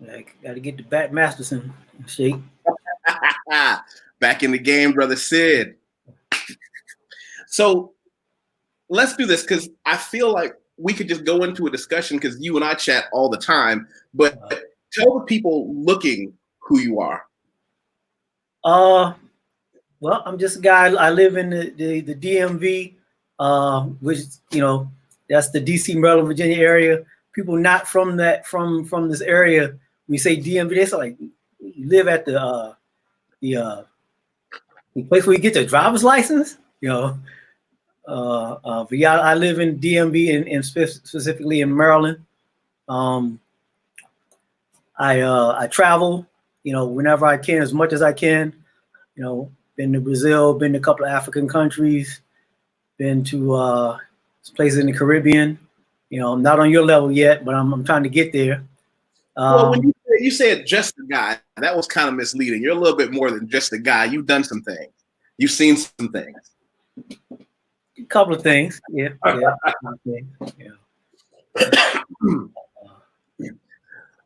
Like, got to get the Bat Masterson in shape. Back in the game, brother Sid. So let's do this because I feel like we could just go into a discussion because you and I chat all the time. But tell the people looking who you are. Well, I'm just a guy. I live in the DMV, which that's the DC, Maryland, Virginia area. People not from from this area, we say DMV, they say like you live at the place where you get your driver's license, but yeah, I live in DMV and specifically in Maryland. I travel, whenever I can, as much as I can. Been to Brazil, been to a couple of African countries, been to places in the Caribbean. I'm not on your level yet, but I'm trying to get there. Well, when you said just a guy, that was kind of misleading. You're a little bit more than just a guy. You've done some things. You've seen some things. A couple of things, yeah.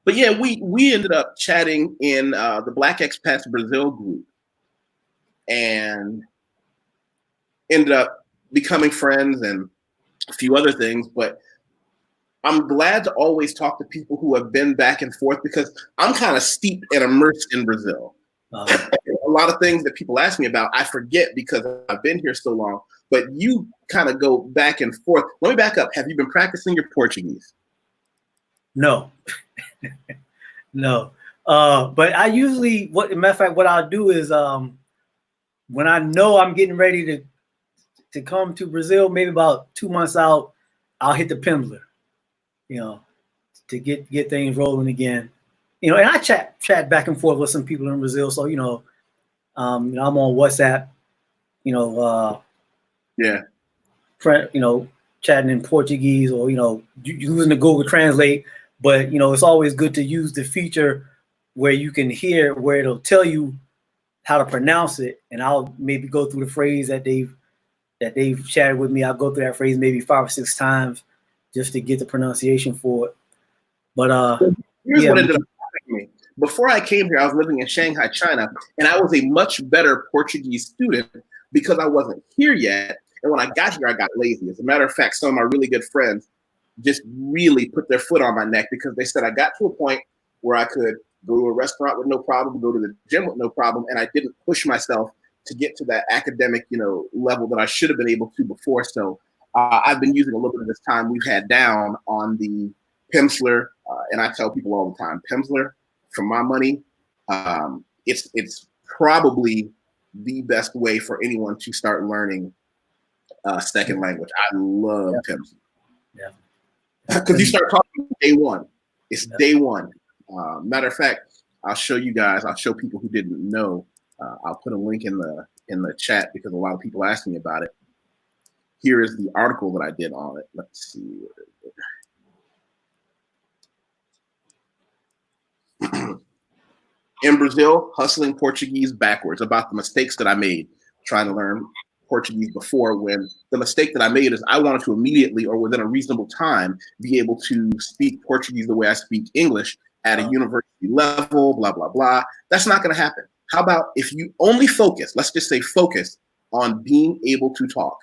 But yeah, we ended up chatting in the Black Expats Brazil group, and ended up becoming friends and a few other things. But I'm glad to always talk to people who have been back and forth because I'm kind of steeped and immersed in Brazil. A lot of things that people ask me about, I forget because I've been here so long. But you kind of go back and forth. Let me back up. Have you been practicing your Portuguese? No. No. But I usually, matter of fact, what I'll do is when I know I'm getting ready to come to Brazil, maybe about 2 months out, I'll hit the Pimsleur, to get things rolling again. And I chat back and forth with some people in Brazil. So, I'm on WhatsApp, chatting in Portuguese or, using the Google Translate. But, it's always good to use the feature where you can hear, where it'll tell you how to pronounce it. And I'll maybe go through the phrase that they've chatted with me. I'll go through that phrase maybe 5 or 6 times just to get the pronunciation for it. But here's what ended up happening to me. Before I came here, I was living in Shanghai, China, and I was a much better Portuguese student because I wasn't here yet. And when I got here, I got lazy. As a matter of fact, some of my really good friends just really put their foot on my neck because they said I got to a point where I could go to a restaurant with no problem, go to the gym with no problem, and I didn't push myself to get to that academic, level that I should have been able to before. So I've been using a little bit of this time we've had down on the Pimsleur, and I tell people all the time, Pimsleur, for my money, it's probably the best way for anyone to start learning a second language. I love Pimsleur. Yeah. Because you start talking day one. It's day one. Matter of fact, I'll show people who didn't know. I'll put a link in the chat because a lot of people ask me about it. Here is the article that I did on it. Let's see. In Brazil, hustling Portuguese backwards, about the mistakes that I made trying to learn Portuguese before, when the mistake that I made is I wanted to immediately or within a reasonable time be able to speak Portuguese the way I speak English at a university level, blah, blah, blah. That's not going to happen. How about if you only focus, let's just say focus on being able to talk?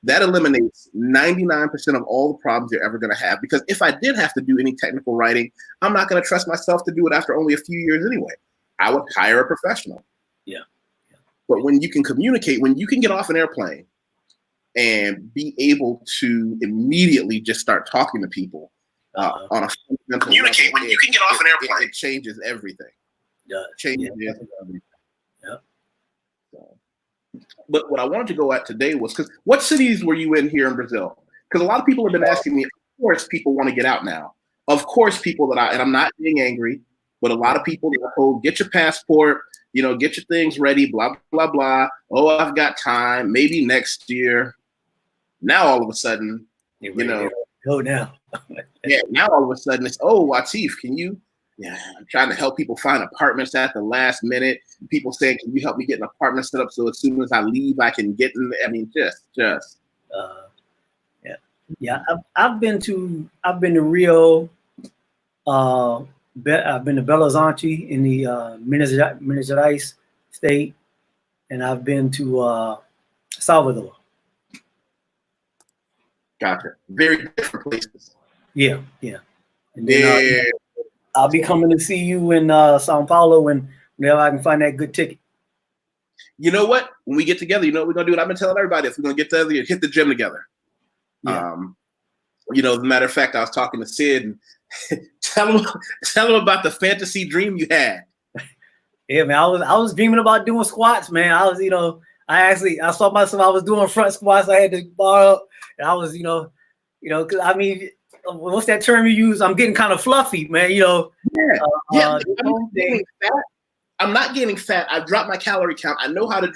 That eliminates 99% of all the problems you're ever going to have. Because if I did have to do any technical writing, I'm not going to trust myself to do it after only a few years anyway. I would hire a professional. Yeah. But when you can communicate, when you can get off an airplane and be able to immediately just start talking to people on a fundamental communicate level, when you can get off an airplane. It changes everything. Everything. Yeah. So, but what I wanted to go at today was, because what cities were you in here in Brazil? Because a lot of people have been asking me. Of course, people want to get out now. Of course, people and I'm not being angry, but a lot of people that are told, get your passport, get your things ready, blah, blah, blah. Oh, I've got time, maybe next year. Now, all of a sudden, go now. Yeah, now all of a sudden it's, oh, Wateef, can you? Yeah, I'm trying to help people find apartments at the last minute. People saying, can you help me get an apartment set up so as soon as I leave, I can get in? I mean, just. Yeah. I've been to Rio, I've been to Belo Horizonte in the Minas Gerais state, and I've been to Salvador. Gotcha. Very different places. Yeah. And then I'll be coming to see you in Sao Paulo whenever I can find that good ticket. You know what? When we get together, you know what we're gonna do? And I've been telling everybody this. We're gonna get together and hit the gym together. Yeah. As a matter of fact, I was talking to Sid and tell him about the fantasy dream you had. Yeah, man. I was dreaming about doing squats, man. I was, I saw myself. I was doing front squats. I had to bar up, and I was, because I mean, what's that term you use? I'm getting kind of fluffy, man. I'm not gaining fat. I've dropped my calorie count. I know how to,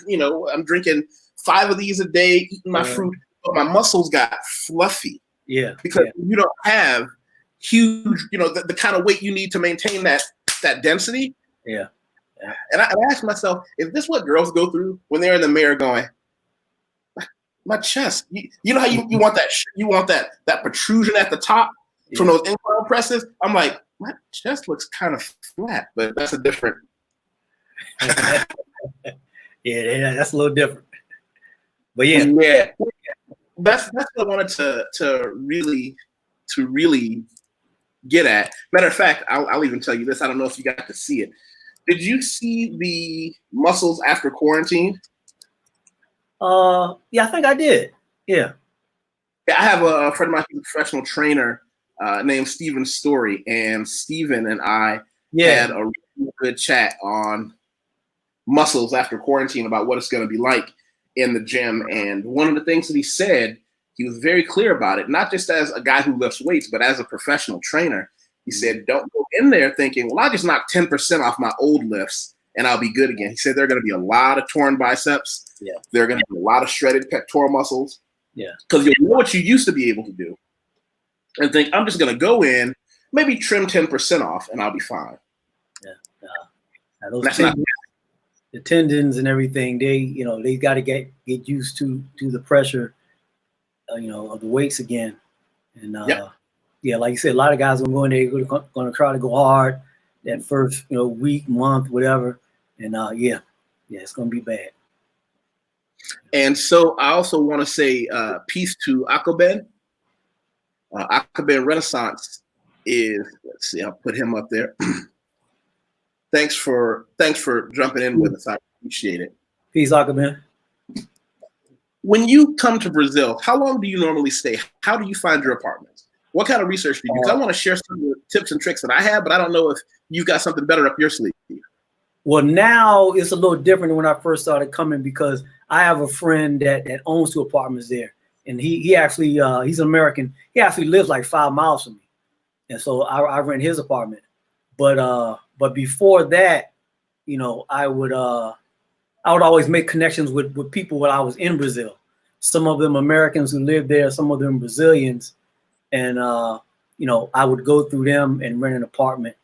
I'm drinking 5 of these a day, eating my fruit, but my muscles got fluffy. Yeah. Because you don't have huge, the kind of weight you need to maintain that density. Yeah. And I asked myself, is this what girls go through when they're in the mirror going, my chest? You know how you want that? You want that protrusion at the top from those incline presses? I'm like, my chest looks kind of flat, but that's a different. Yeah, that's a little different. But yeah, that's what I wanted to really get at. Matter of fact, I'll even tell you this. I don't know if you got to see it. Did you see the muscles after quarantine? Yeah, I think I did. Yeah. I have a friend of mine who's a professional trainer named Steven Story, and Steven and I had a really good chat on muscles after quarantine about what it's going to be like in the gym. And one of the things that he said, he was very clear about it, not just as a guy who lifts weights, but as a professional trainer. He said, don't go in there thinking, well, I just knocked 10% off my old lifts and I'll be good again. He said there are going to be a lot of torn biceps. Yeah. There are going to be a lot of shredded pectoral muscles. Yeah. Because you'll know what you used to be able to do and think, I'm just going to go in, maybe trim 10% off and I'll be fine. Yeah. The tendons and everything, they got to get used to the pressure, of the weights again. And like you said, a lot of guys are going there, going to try to go hard that first, week, month, whatever. And it's going to be bad. And so I also want to say peace to Akaben. Akaben Renaissance is, let's see, I'll put him up there. Thanks for jumping in with us. I appreciate it. Peace, Akaben. When you come to Brazil, how long do you normally stay? How do you find your apartments? What kind of research do you do? Because I want to share some of the tips and tricks that I have, but I don't know if you've got something better up your sleeve. Well, now it's a little different than when I first started coming because I have a friend that owns 2 apartments there. And he actually, he's an American. He actually lives like 5 miles from me. And so I rent his apartment. But before that, I would always make connections with people when I was in Brazil. Some of them Americans who lived there, some of them Brazilians. And, I would go through them and rent an apartment.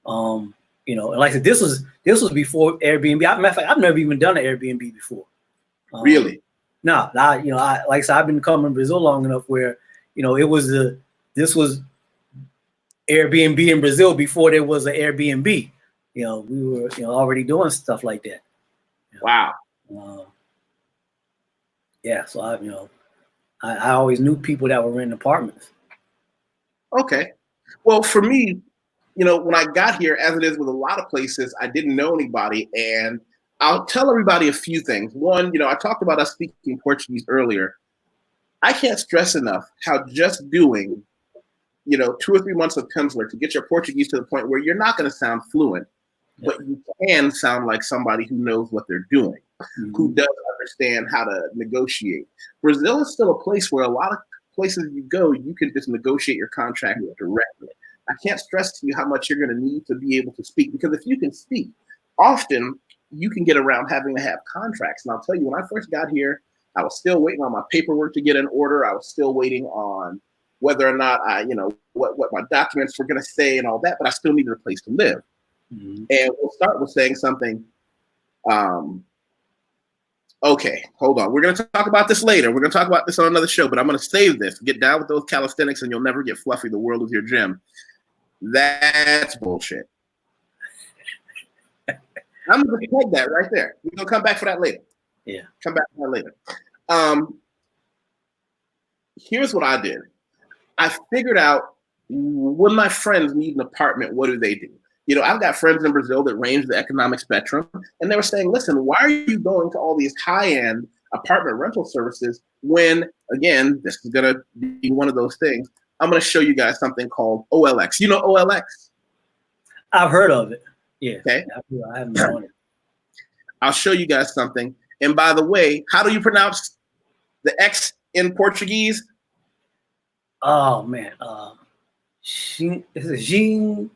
And like I said, this was before Airbnb. Matter of fact, I've never even done an Airbnb before. Really? No, like I said, I've been coming to Brazil long enough where, this was Airbnb in Brazil before there was an Airbnb. We were, already doing stuff like that. Wow. So I always knew people that were renting apartments. Okay. Well, for me, when I got here, as it is with a lot of places, I didn't know anybody. And I'll tell everybody a few things. One, I talked about us speaking Portuguese earlier. I can't stress enough how just doing, 2 or 3 months of Pimsleur to get your Portuguese to the point where you're not going to sound fluent, but you can sound like somebody who knows what they're doing, who does understand how to negotiate. Brazil is still a place where a lot of places you go, you can just negotiate your contract directly. I can't stress to you how much you're going to need to be able to speak, because if you can speak, often you can get around having to have contracts. And I'll tell you, when I first got here, I was still waiting on my paperwork to get in order. I was still waiting on whether or not what my documents were going to say and all that, but I still needed a place to live. And we'll start with saying something. Okay, hold on. We're going to talk about this later. We're going to talk about this on another show, but I'm going to save this. Get down with those calisthenics and you'll never get fluffy. The world is your gym. That's bullshit. I'm gonna peg that right there. We're gonna come back for that later. Yeah. Come back for that later. Here's what I did. I figured out when my friends need an apartment, what do they do? You know, I've got friends in Brazil that range the economic spectrum, and they were saying, listen, why are you going to all these high-end apartment rental services when, again, this is going to be one of those things. I'm going to show you guys something called OLX. You know OLX? I've heard of it. Yeah. Okay. I haven't known it. I'll show you guys something. And by the way, how do you pronounce the X in Portuguese? Oh man. Is it Jean?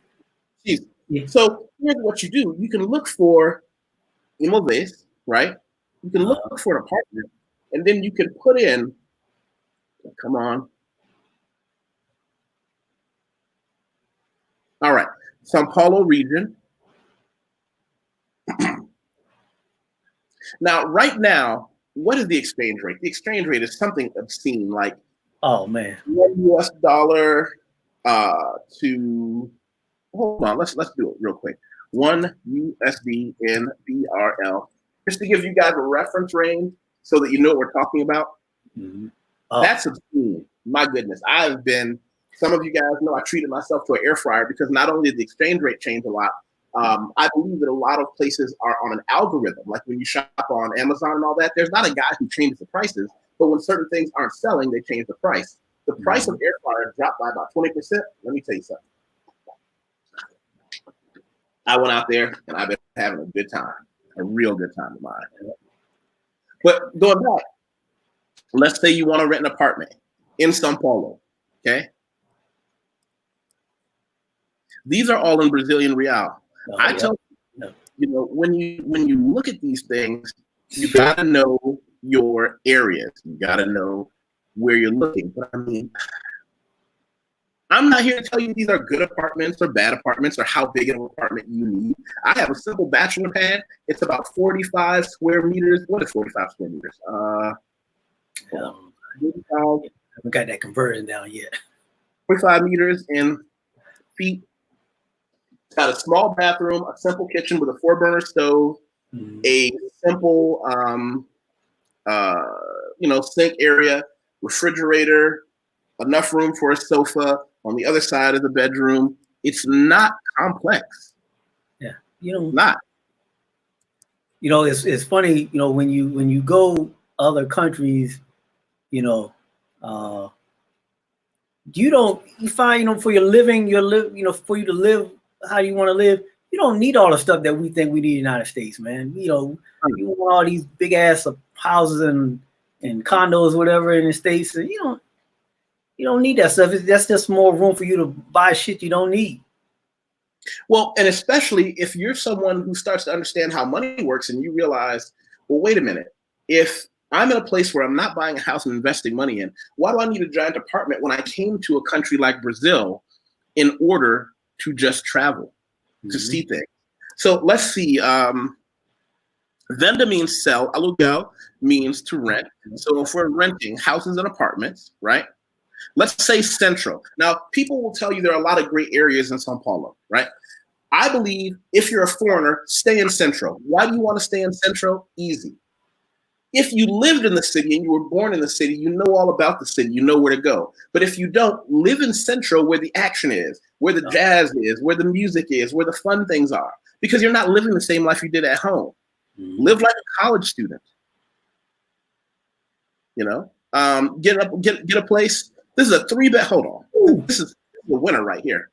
Yeah. So here's what you do. You can look for imóveis, right? You can look for an apartment, and then you can put in, come on. All right, São Paulo region. Now, right now, what is the exchange rate? The exchange rate is something obscene, like $1 US dollar to, hold on, let's do it real quick. 1 USD in BRL, just to give you guys a reference range so that you know what we're talking about. Mm-hmm. That's obscene. My goodness, some of you guys know I treated myself to an air fryer because not only did the exchange rate change a lot, I believe that a lot of places are on an algorithm. Like when you shop on Amazon and all that, there's not a guy who changes the prices, but when certain things aren't selling, they change the price. The price of air fryer dropped by about 20%. Let me tell you something. I went out there and I've been having a good time, a real good time of mine. But going back, let's say you want to rent an apartment in São Paulo, okay? These are all in Brazilian real. I tell you know, when you look at these things, you gotta know your areas. You gotta know where you're looking. But I mean, I'm not here to tell you these are good apartments or bad apartments or how big an apartment you need. I have a simple bachelor pad. It's about 45 square meters. What is 45 square meters? I haven't got that conversion down yet. 45 meters in feet. It's got a small bathroom, a simple kitchen with a 4-burner stove, a simple, sink area, refrigerator, enough room for a sofa on the other side of the bedroom. It's not complex. Yeah, not. It's funny. When you go other countries, you find for your living, for you to live how you want to live, you don't need all the stuff that we think we need in the United States, man. You want all these big ass houses and condos, whatever, in the States, and you don't need that stuff. That's just more room for you to buy shit you don't need. Well, and especially if you're someone who starts to understand how money works and you realize, well, wait a minute, if I'm in a place where I'm not buying a house and investing money in, why do I need a giant apartment when I came to a country like Brazil in order to just travel, to see things? So let's see. Venda means sell. Aluguel means to rent. So if we're renting houses and apartments, right? Let's say Central. Now, people will tell you there are a lot of great areas in São Paulo, right? I believe if you're a foreigner, stay in Central. Why do you want to stay in Central? Easy. If you lived in the city and you were born in the city, you know all about the city, you know where to go. But if you don't, live in Central where the action is, where the jazz is, where the music is, where the fun things are, because you're not living the same life you did at home. Live like a college student. Get a place. This is a 3-bed. Hold on. This is a winner right here.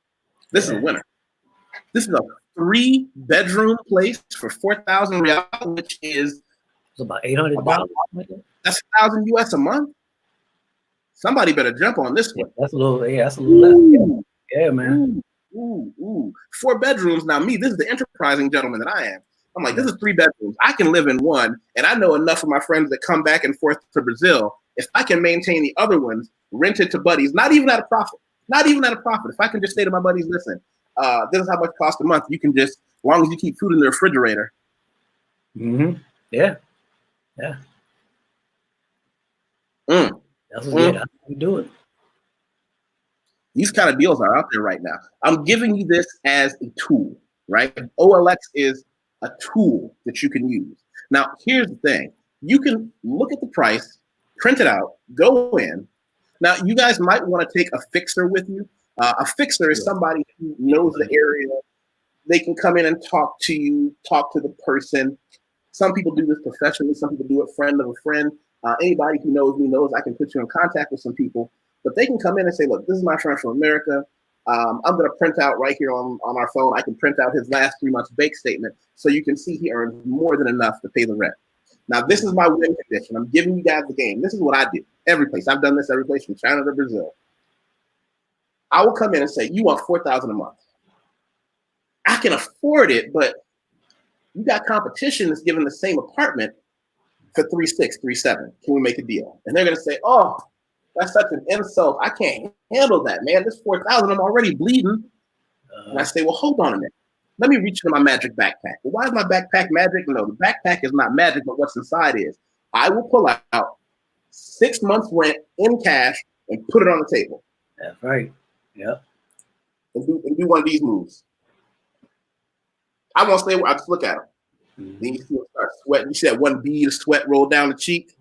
This is a winner. This is a 3-bedroom place for 4,000 real, which is about $800. That's 1,000 US a month. Somebody better jump on this one. That's a little less. Yeah, man. Ooh. 4 bedrooms. Now, this is the enterprising gentleman that I am. I'm like, this is 3 bedrooms. I can live in one, and I know enough of my friends that come back and forth to Brazil. If I can maintain the other ones, rented to buddies, not even at a profit. If I can just say to my buddies, listen, this is how much it costs a month. You can just, as long as you keep food in the refrigerator. Yeah. That's what we do it. These kind of deals are out there right now. I'm giving you this as a tool, right? OLX is a tool that you can use. Now, here's the thing. You can look at the price, print it out, go in. Now, you guys might want to take a fixer with you. A fixer is somebody who knows the area. They can come in and talk to you, talk to the person. Some people do this professionally. Some people do it friend of a friend. Anybody who knows me knows I can put you in contact with some people. But they can come in and say, look, this is my friend from America. I'm going to print out right here on our phone. I can print out his last 3 months bank statement so you can see he earns more than enough to pay the rent. Now, this is my win condition. I'm giving you guys the game. This is what I do every place. I've done this every place from China to Brazil. I will come in and say, you want $4,000 a month. I can afford it, but you got competition that's giving the same apartment for $3,600, $3,700. Can we make a deal? And they're going to say, oh, that's such an insult. I can't handle that, man. This $4,000, I'm already bleeding. And I say, well, hold on a minute. Let me reach into my magic backpack. Well, why is my backpack magic? No, the backpack is not magic, but what's inside is. I will pull out 6 months rent in cash and put it on the table. That's right. Yep. And do one of these moves. I won't stay where I just look at them. Mm-hmm. Then you see them start sweating. You see that one bead of sweat roll down the cheek.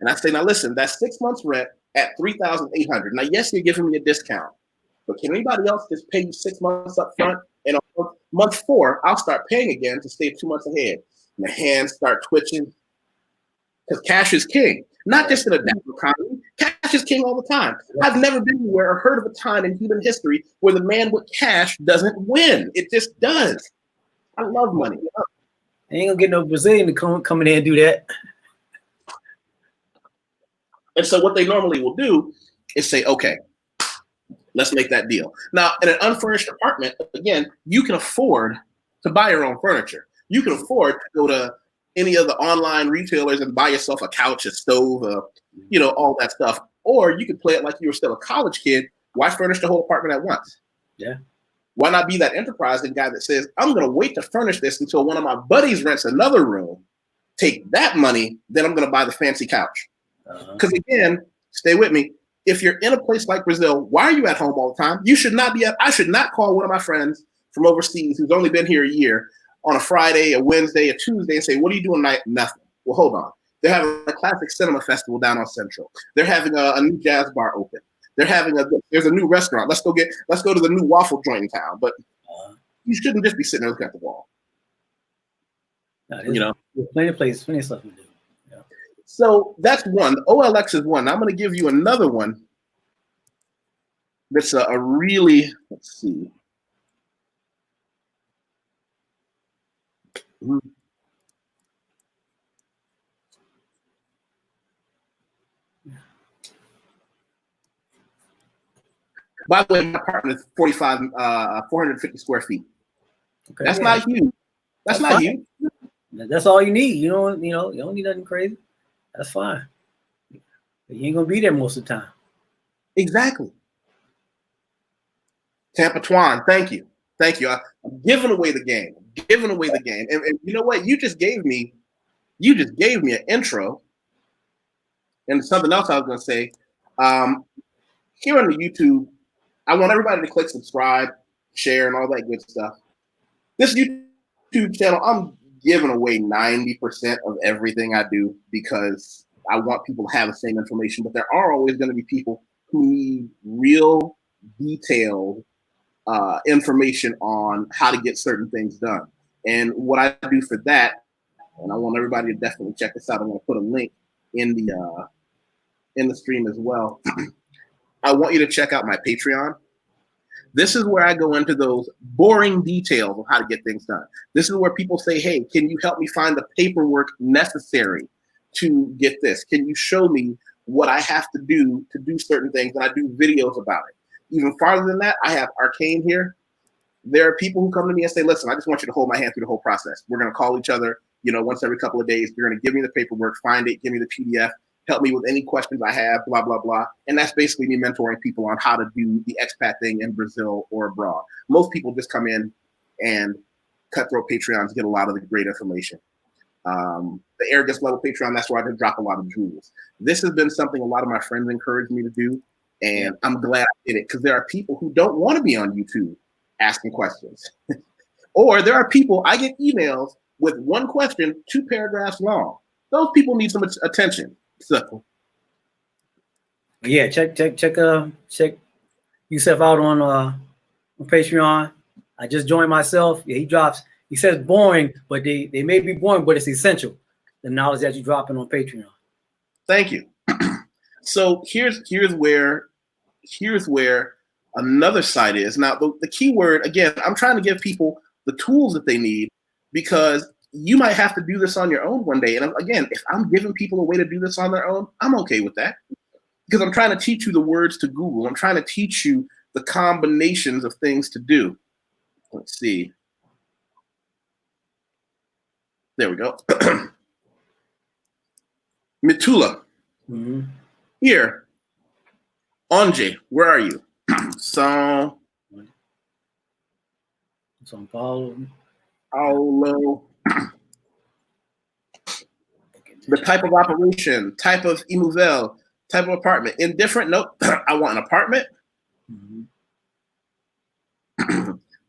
And I say, now listen, that's 6 months rent at $3,800. Now, yes, you're giving me a discount, but can anybody else just pay you 6 months up front? And on month 4, I'll start paying again to stay 2 months ahead. And the hands start twitching because cash is king. Not just in a down economy. Cash is king all the time. I've never been anywhere or heard of a time in human history where the man with cash doesn't win. It just does. I love money. I ain't gonna get no Brazilian to come in there and do that. And so what they normally will do is say, okay, let's make that deal. Now, in an unfurnished apartment, again, you can afford to buy your own furniture. You can afford to go to any of the online retailers and buy yourself a couch, a stove, all that stuff. Or you could play it like you were still a college kid. Why furnish the whole apartment at once? Yeah. Why not be that enterprising guy that says, I'm going to wait to furnish this until one of my buddies rents another room, take that money, then I'm going to buy the fancy couch. Because again, stay with me. If you're in a place like Brazil, why are you at home all the time? You should not be I should not call one of my friends from overseas who's only been here a year on a Friday, a Wednesday, a Tuesday and say, what are you doing tonight? Nothing. Well, hold on. They're having a classic cinema festival down on Central. They're having a new jazz bar open. There's a new restaurant. Let's go to the new waffle joint in town. But you shouldn't just be sitting there looking at the wall. There's plenty of places, plenty of stuff to do. Yeah. So that's one. OLX is one. I'm going to give you another one. That's a really, let's see. By the way, my apartment is 450 square feet. Okay, that's not huge. That's not huge. That's all you need. You don't need nothing crazy. That's fine. You ain't gonna be there most of the time. Exactly. Tampa Twan, thank you. I'm giving away the game. And you know what? You just gave me an intro. And something else I was gonna say. Here on the YouTube, I want everybody to click subscribe, share, and all that good stuff. This YouTube channel, I'm giving away 90% of everything I do because I want people to have the same information, but there are always going to be people who need real detailed information on how to get certain things done. And what I do for that, and I want everybody to definitely check this out. I'm going to put a link in the stream as well. I want you to check out my Patreon. This is where I go into those boring details of how to get things done. This is where people say, hey, can you help me find the paperwork necessary to get this? Can you show me what I have to do certain things? And I do videos about it. Even farther than that, I have Arcane here. There are people who come to me and say, listen, I just want you to hold my hand through the whole process. We're going to call each other, once every couple of days. You're going to give me the paperwork, find it, give me the PDF. Help me with any questions I have, blah, blah, blah. And that's basically me mentoring people on how to do the expat thing in Brazil or abroad. Most people just come in and cutthroat Patreons get a lot of the great information. The arrogance level Patreon, that's where I drop a lot of jewels. This has been something a lot of my friends encouraged me to do. And I'm glad I did it because there are people who don't want to be on YouTube asking questions. Or there are people, I get emails with one question, 2 paragraphs long. Those people need some attention. So yeah, check Yusef out on Patreon. I just joined myself. Yeah, he says boring, but they may be boring, but it's essential. The knowledge that you're dropping on Patreon. Thank you. So here's where another site is. Now the key word, again, I'm trying to give people the tools that they need, because you might have to do this on your own one day. And again, if I'm giving people a way to do this on their own, I'm okay with that, because I'm trying to teach you the words to Google. I'm trying to teach you the combinations of things to do. Let's see. There we go. Mitula. Mm-hmm. Here. Anje, where are you? So Paulo. Paulo. The type of operation, type of immovel, type of apartment. Indifferent, nope. I want an apartment. Mm-hmm.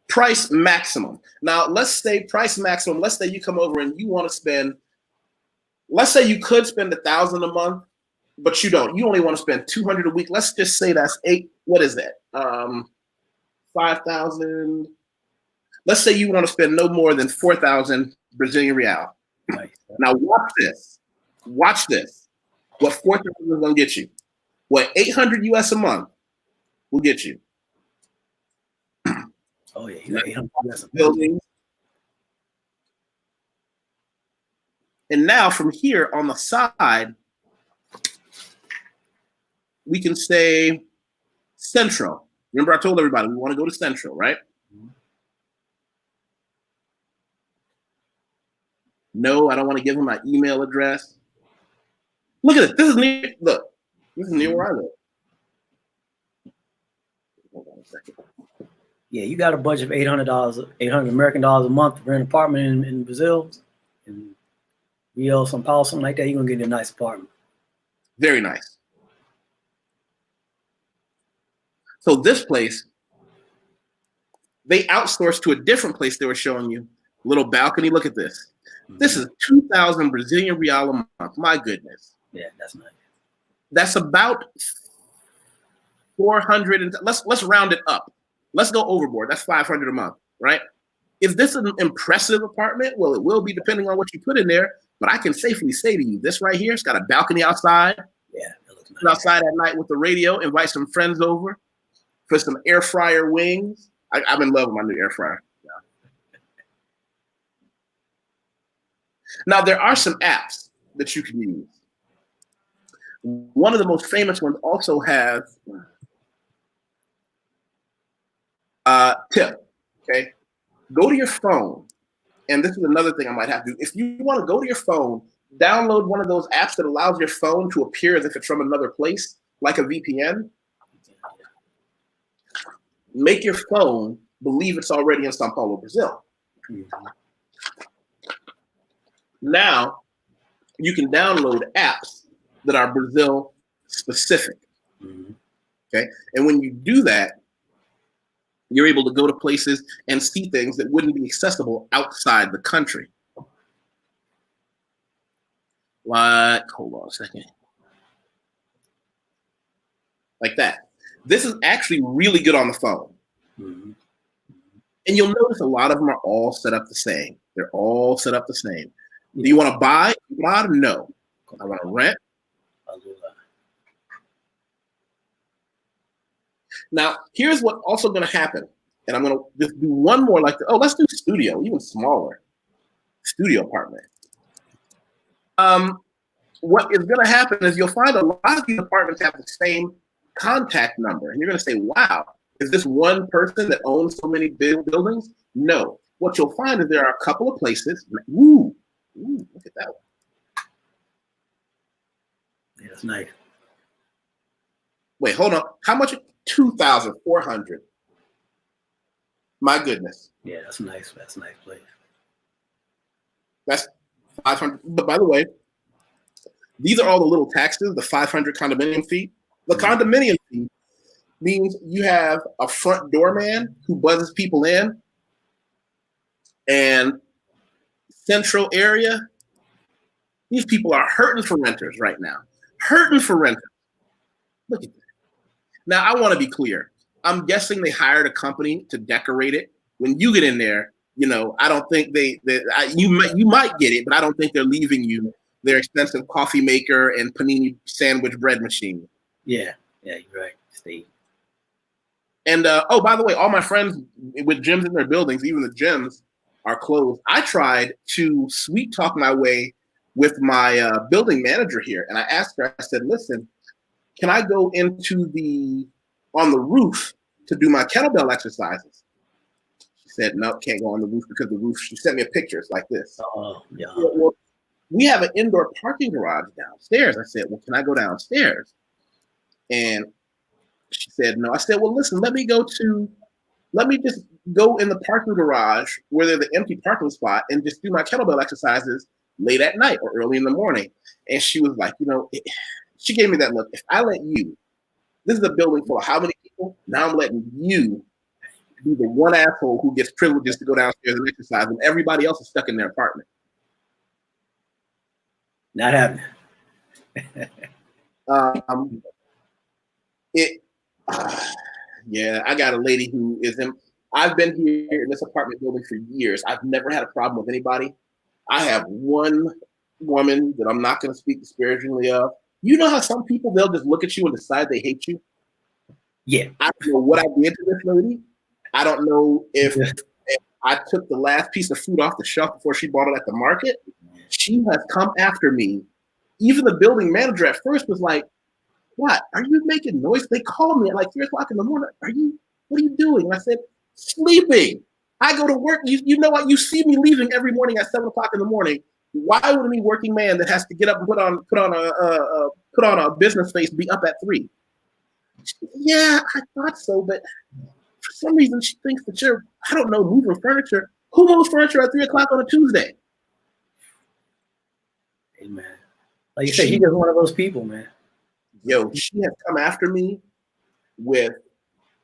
Price maximum. Now, let's say price maximum. Let's say you come over and you want to spend, let's say you could spend $1,000 a month, but you don't. You only want to spend $200 a week. Let's just say that's what is that? 5,000. Let's say you want to spend no more than 4,000 Brazilian real. Nice. Now watch this. Watch this. What 4,000 is going to get you? What 800 US a month will get you? Oh yeah, you got 800 US buildings. And now from here on the side, we can say Central. Remember, I told everybody we want to go to Central, right? Mm-hmm. No, I don't want to give them my email address. Look at it. This is near. Look, this is near where I live. Hold on a second. Yeah, you got a budget of $800, 800 American dollars a month to rent an apartment in Brazil, in Rio, São Paulo, something like that. You're gonna get a nice apartment. Very nice. So this place, they outsourced to a different place they were showing you. Little balcony. Look at this. Mm-hmm. This is 2,000 Brazilian real a month. My goodness. Yeah, that's nice. That's about 400. And let's round it up. Let's go overboard. That's 500 a month, right? Is this an impressive apartment? Well, it will be depending on what you put in there. But I can safely say to you, this right here, it's got a balcony outside. Yeah, it looks nice. Outside at night with the radio. Invite some friends over for some air fryer wings. I'm in love with my new air fryer. Yeah. Now, there are some apps that you can use. One of the most famous ones also has tip, okay? Go to your phone, and this is another thing I might have to do. If you want to go to your phone, download one of those apps that allows your phone to appear as if it's from another place, like a VPN. Make your phone believe it's already in São Paulo, Brazil. Mm-hmm. Now, you can download apps that are Brazil specific. Mm-hmm. Okay, and when you do that, you're able to go to places and see things that wouldn't be accessible outside the country. Like, hold on a second. Like that. This is actually really good on the phone. Mm-hmm. And you'll notice a lot of them are all set up the same. They're all set up the same. Do you want to buy? No. I want to rent. Now, here's what's also going to happen. And I'm going to just do one more like, let's do studio, even smaller. Studio apartment. What is going to happen is you'll find a lot of these apartments have the same contact number. And you're going to say, wow, is this one person that owns so many buildings? No. What you'll find is there are a couple of places. Ooh, look at that one. Yeah, that's nice. Wait, hold on. How much? 2,400. My goodness. Yeah, that's nice. That's a nice place. That's 500. But by the way, these are all the little taxes, the 500 condominium fee. The condominium fee means you have a front doorman who buzzes people in. And central area, these people are hurting for renters right now. Hurting for renters. Look at that. Now, I want to be clear. I'm guessing they hired a company to decorate it. When you get in there, you know, I don't think you might get it, but I don't think they're leaving you their expensive coffee maker and panini sandwich bread machine. Yeah, you're right, Steve. And oh, by the way, all my friends with gyms in their buildings, even the gyms, are closed. I tried to sweet talk my way with my building manager here, and I asked her. I said, "Listen, can I go on the roof to do my kettlebell exercises?" She said, "No, can't go on the roof because the roof." She sent me a picture. It's like this. Oh, yeah. Well, we have an indoor parking garage downstairs. I said, "Well, can I go downstairs?" And she said, "No." I said, "Well, listen, let me just go in the parking garage where there's an empty parking spot and just do my kettlebell exercises late at night or early in the morning." And she was like, she gave me that look. If I let you, this is a building full of how many people? Now I'm letting you be the one asshole who gets privileges to go downstairs and exercise, and everybody else is stuck in their apartment. Not happening. Yeah, I got a lady who is in. I've been here in this apartment building for years. I've never had a problem with anybody. I have one woman that I'm not going to speak disparagingly of. You know how some people, they'll just look at you and decide they hate you? Yeah. I don't know what I did to this lady. I don't know if I took the last piece of food off the shelf before she bought it at the market. She has come after me. Even the building manager at first was like, "What? Are you making noise?" They called me at like 3 o'clock in the morning. What are you doing? And I said, "Sleeping. I go to work. You know what? You see me leaving every morning at 7 o'clock in the morning. Why would any working man that has to get up and put on a business face be up at 3? Yeah, I thought so, but for some reason she thinks that you're, I don't know, moving furniture. Who moves furniture at 3 o'clock on a Tuesday?" Hey, man. Like you said, he just one of those people, man. Yo, she has come after me with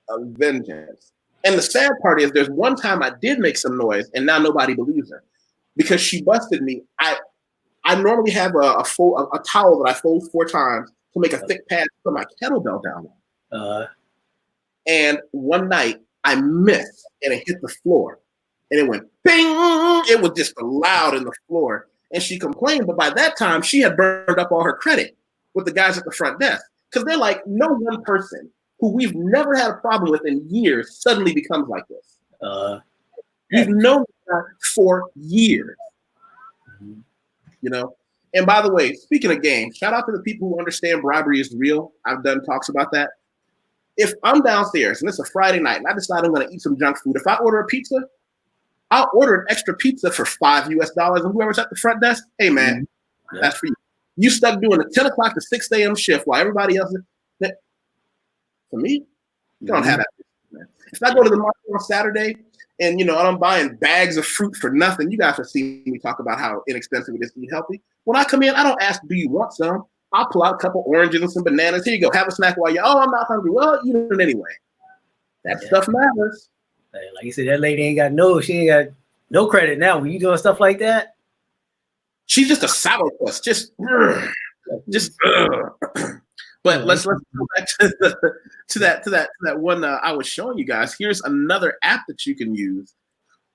a vengeance. And the sad part is there's one time I did make some noise and now nobody believes her because she busted me. I normally have a towel that I fold 4 times to make a thick pad to put my kettlebell down on. And one night I missed and it hit the floor and it went bing. It was just loud in the floor. And she complained, but by that time she had burned up all her credit with the guys at the front desk. Because they're like, no one person who we've never had a problem with in years suddenly becomes like this. We've known her for years. And by the way, speaking of games, shout out to the people who understand bribery is real. I've done talks about that. If I'm downstairs and it's a Friday night and I decide I'm going to eat some junk food, if I order a pizza, I'll order an extra pizza for $5 US, and whoever's at the front desk, hey man, that's for you. You stuck doing a 10 o'clock to 6 a.m. shift while everybody else is. For me, you don't have that. Man. If I go to the market on Saturday and I'm buying bags of fruit for nothing, you guys have seen me talk about how inexpensive it is to eat healthy. When I come in, I don't ask, "Do you want some?" I'll pull out a couple oranges and some bananas. Here you go. Have a snack while I'm not hungry. Well, eat it anyway. That stuff matters. Like you said, that lady she ain't got no credit now. When you doing stuff like that, she's just a sourpuss. But let's go back to that one I was showing you guys. Here's another app that you can use,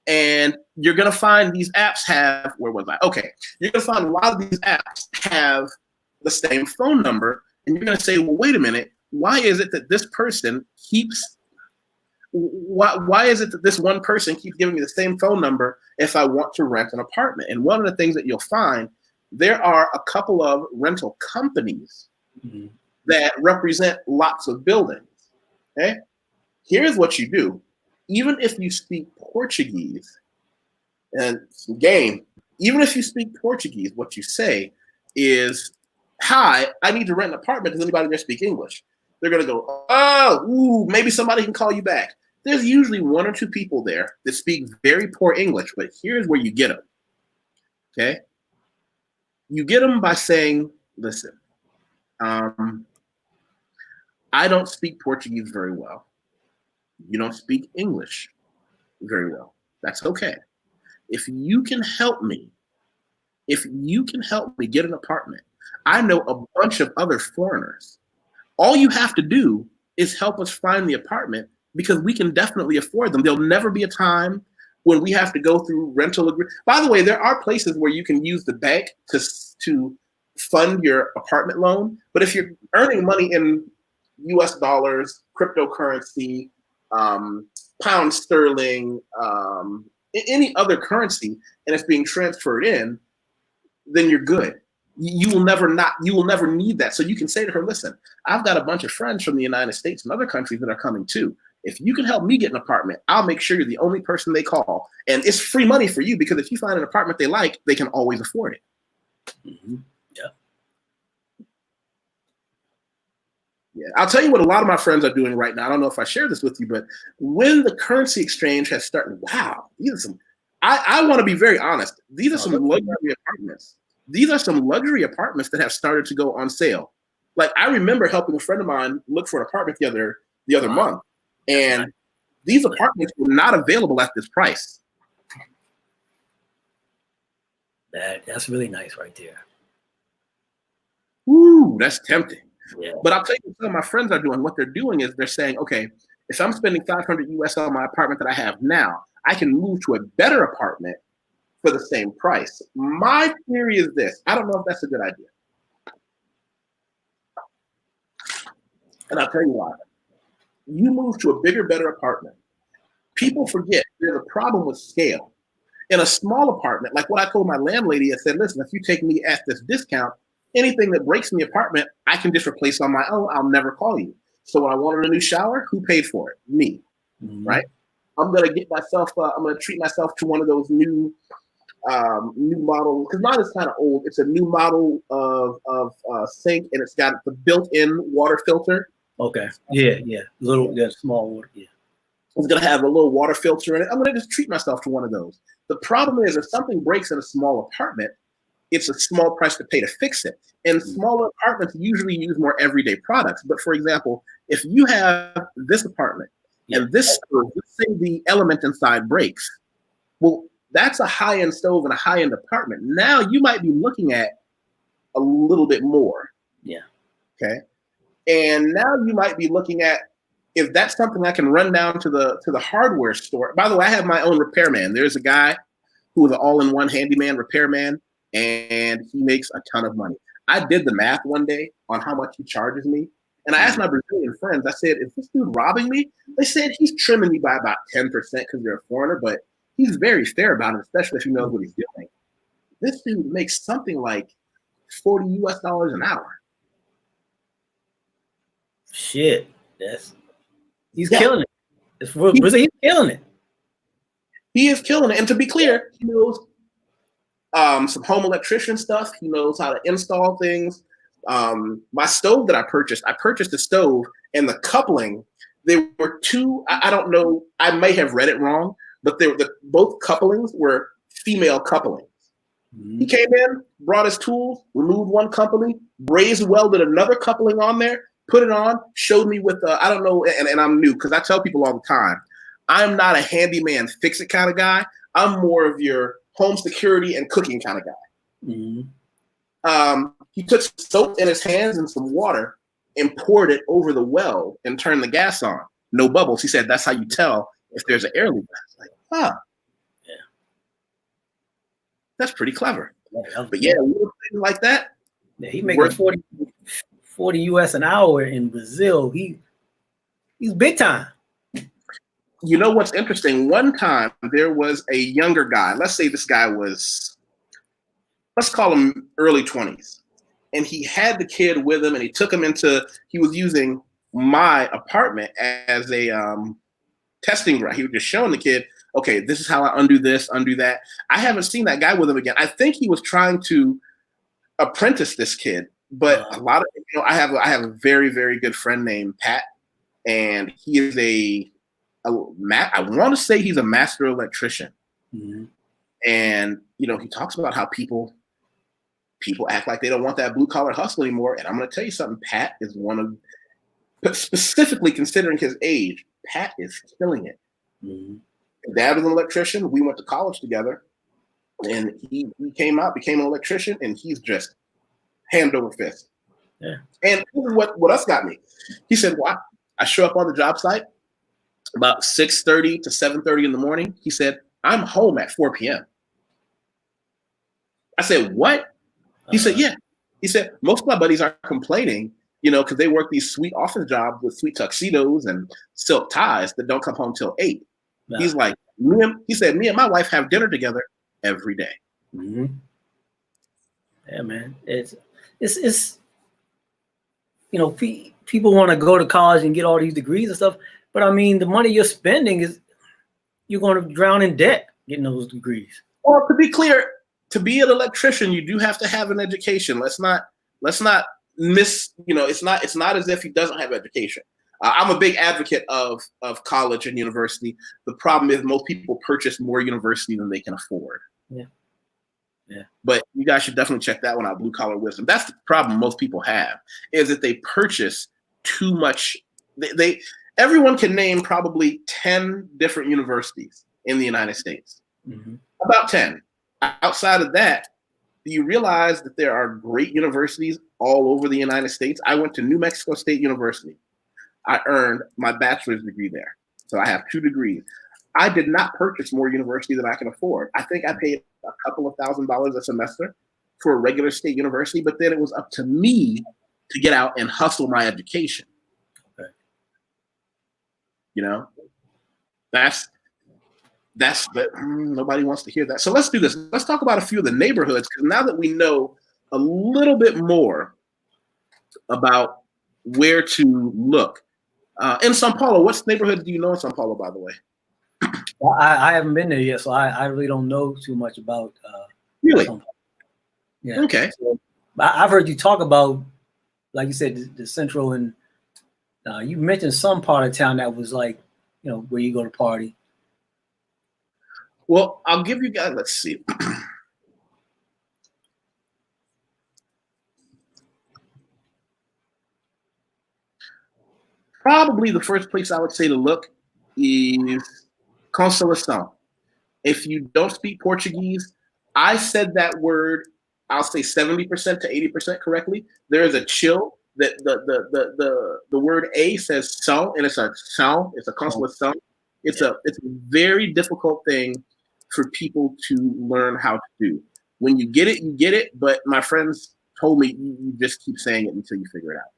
and you're gonna find these apps have. Where was I? Okay, you're gonna find a lot of these apps have the same phone number, and you're gonna say, "Well, wait a minute. Why is it that this person keeps? Why is it that this one person keeps giving me the same phone number if I want to rent an apartment?" And one of the things that you'll find, there are a couple of rental companies that represent lots of buildings. Okay, here's what you do. Even if you speak Portuguese, and some game, even if you speak Portuguese, what you say is, "Hi, I need to rent an apartment. Does anybody there speak English?" They're gonna go, "Oh, ooh, maybe somebody can call you back." There's usually 1 or 2 people there that speak very poor English, but here's where you get them. Okay, you get them by saying, "Listen, I don't speak Portuguese very well. You don't speak English very well. That's okay. if you can help me get an apartment, I know a bunch of other foreigners. All you have to do is help us find the apartment because we can definitely afford them. There'll never be a time when we have to go through rental agreement. By the way, there are places where you can use the bank to fund your apartment loan. But if you're earning money in US dollars, cryptocurrency, pound sterling, any other currency, and it's being transferred in, then you're good. You will never need that. So you can say to her, listen, I've got a bunch of friends from the United States and other countries that are coming too. If you can help me get an apartment, I'll make sure you're the only person they call. And it's free money for you because if you find an apartment they like, they can always afford it. Mm-hmm. Yeah, I'll tell you what a lot of my friends are doing right now. I don't know if I share this with you, but when the currency exchange has started, wow, these are some, I want to be very honest. These are some luxury apartments. These are some luxury apartments that have started to go on sale. Like I remember helping a friend of mine look for an apartment the other month, and these apartments were not available at this price. That's really nice right there. Ooh, that's tempting. Yeah. But I'll tell you what some of my friends are doing. What they're doing is they're saying, okay, if I'm spending 500 US on my apartment that I have now, I can move to a better apartment for the same price. My theory is this. I don't know if that's a good idea. And I'll tell you why. You move to a bigger, better apartment. People forget there's a problem with scale. In a small apartment, like what I told my landlady, I said, listen, if you take me at this discount, anything that breaks in the apartment, I can just replace on my own. I'll never call you. So when I wanted a new shower, who paid for it? Me, right? I'm gonna get myself. I'm gonna treat myself to one of those new model, because mine is kind of old. It's a new model of sink, and it's got the built-in water filter. Okay. Yeah. Small water. Yeah. It's gonna have a little water filter in it. I'm gonna just treat myself to one of those. The problem is, if something breaks in a small apartment, it's a small price to pay to fix it. And smaller apartments usually use more everyday products. But for example, if you have this apartment and this stove, let's say the element inside breaks, well, that's a high-end stove and a high-end apartment. Now you might be looking at a little bit more. Yeah. Okay. And now you might be looking at, if that's something I can run down to the hardware store. By the way, I have my own repairman. There's a guy who is an all-in-one handyman repairman, and he makes a ton of money. I did the math one day on how much he charges me. And I asked my Brazilian friends, I said, is this dude robbing me? They said he's trimming me by about 10% because they're a foreigner, but he's very fair about it, especially if he knows what he's doing. This dude makes something like $40 US an hour. Shit. He's killing it. He's killing it. He is killing it. And to be clear, he knows some home electrician stuff. He knows how to install things. My stove that I purchased a stove, and the coupling, there were two, I don't know, I may have read it wrong, but both couplings were female couplings. He came in, brought his tools, removed one coupling, brazed welded another coupling on there, put it on, showed me with I don't know, and I'm new, because I tell people all the time, I'm not a handyman fix-it kind of guy. I'm more of your home security and cooking kind of guy. He took some soap in his hands and some water and poured it over the weld and turned the gas on. No bubbles. He said, that's how you tell if there's an air leak. I was like, huh. Yeah. That's pretty clever. But yeah, little things like that. Yeah, he making 40 US an hour in Brazil. He's big time. You know what's interesting? One time there was a younger guy. Let's say this guy was, let's call him early 20s. And he had the kid with him, and he was using my apartment as a testing ground. He was just showing the kid, okay, this is how I undo this, undo that. I haven't seen that guy with him again. I think he was trying to apprentice this kid, but a lot of, I have a very, very good friend named Pat, and he is I want to say he's a master electrician. And, he talks about how people act like they don't want that blue collar hustle anymore. And I'm going to tell you something, Pat is but specifically considering his age, Pat is killing it. His dad was an electrician. We went to college together. And he came out, became an electrician, and he's just hand over fist. Yeah. And this is what else got me. He said, "Why? I show up on the job site about 6:30 to 7:30 in the morning." He said, "I'm home at 4 p.m." I said, "What?" He said, "Yeah." He said, "Most of my buddies are complaining, because they work these sweet office jobs with sweet tuxedos and silk ties that don't come home till 8. Nah. He's like, he said, "Me and my wife have dinner together every day." Mm-hmm. Yeah, man. It's people want to go to college and get all these degrees and stuff, but I mean, the money you're spending you're going to drown in debt getting those degrees. Well, to be clear, to be an electrician, you do have to have an education. Let's not miss. It's not as if he doesn't have education. I'm a big advocate of college and university. The problem is most people purchase more university than they can afford. Yeah. Yeah. But you guys should definitely check that one out, Blue Collar Wisdom. That's the problem most people have, is that they purchase too much. Everyone can name probably 10 different universities in the United States. Mm-hmm. About 10. Outside of that, you realize that there are great universities all over the United States. I went to New Mexico State University. I earned my bachelor's degree there. So I have 2 degrees. I did not purchase more university than I can afford. I think I paid a couple of $1,000s a semester for a regular state university, but then it was up to me to get out and hustle my education. Okay. That's nobody wants to hear that. So let's do this. Let's talk about a few of the neighborhoods, because now that we know a little bit more about where to look. In Sao Paulo, what neighborhoods do you know in Sao Paulo, by the way? Well, I haven't been there yet, so I really don't know too much about. Really? Yeah. Okay. So, I've heard you talk about, like you said, the central, and you mentioned some part of town that was like, where you go to party. Well, I'll give you guys. Let's see. Probably the first place I would say to look is Consolação. If you don't speak Portuguese, I said that word, I'll say 70% to 80% correctly. There is a chill that the word A says são, and it's a são, it's a Consolação. It's a very difficult thing for people to learn how to do. When you get it, you get it. But my friends told me you just keep saying it until you figure it out.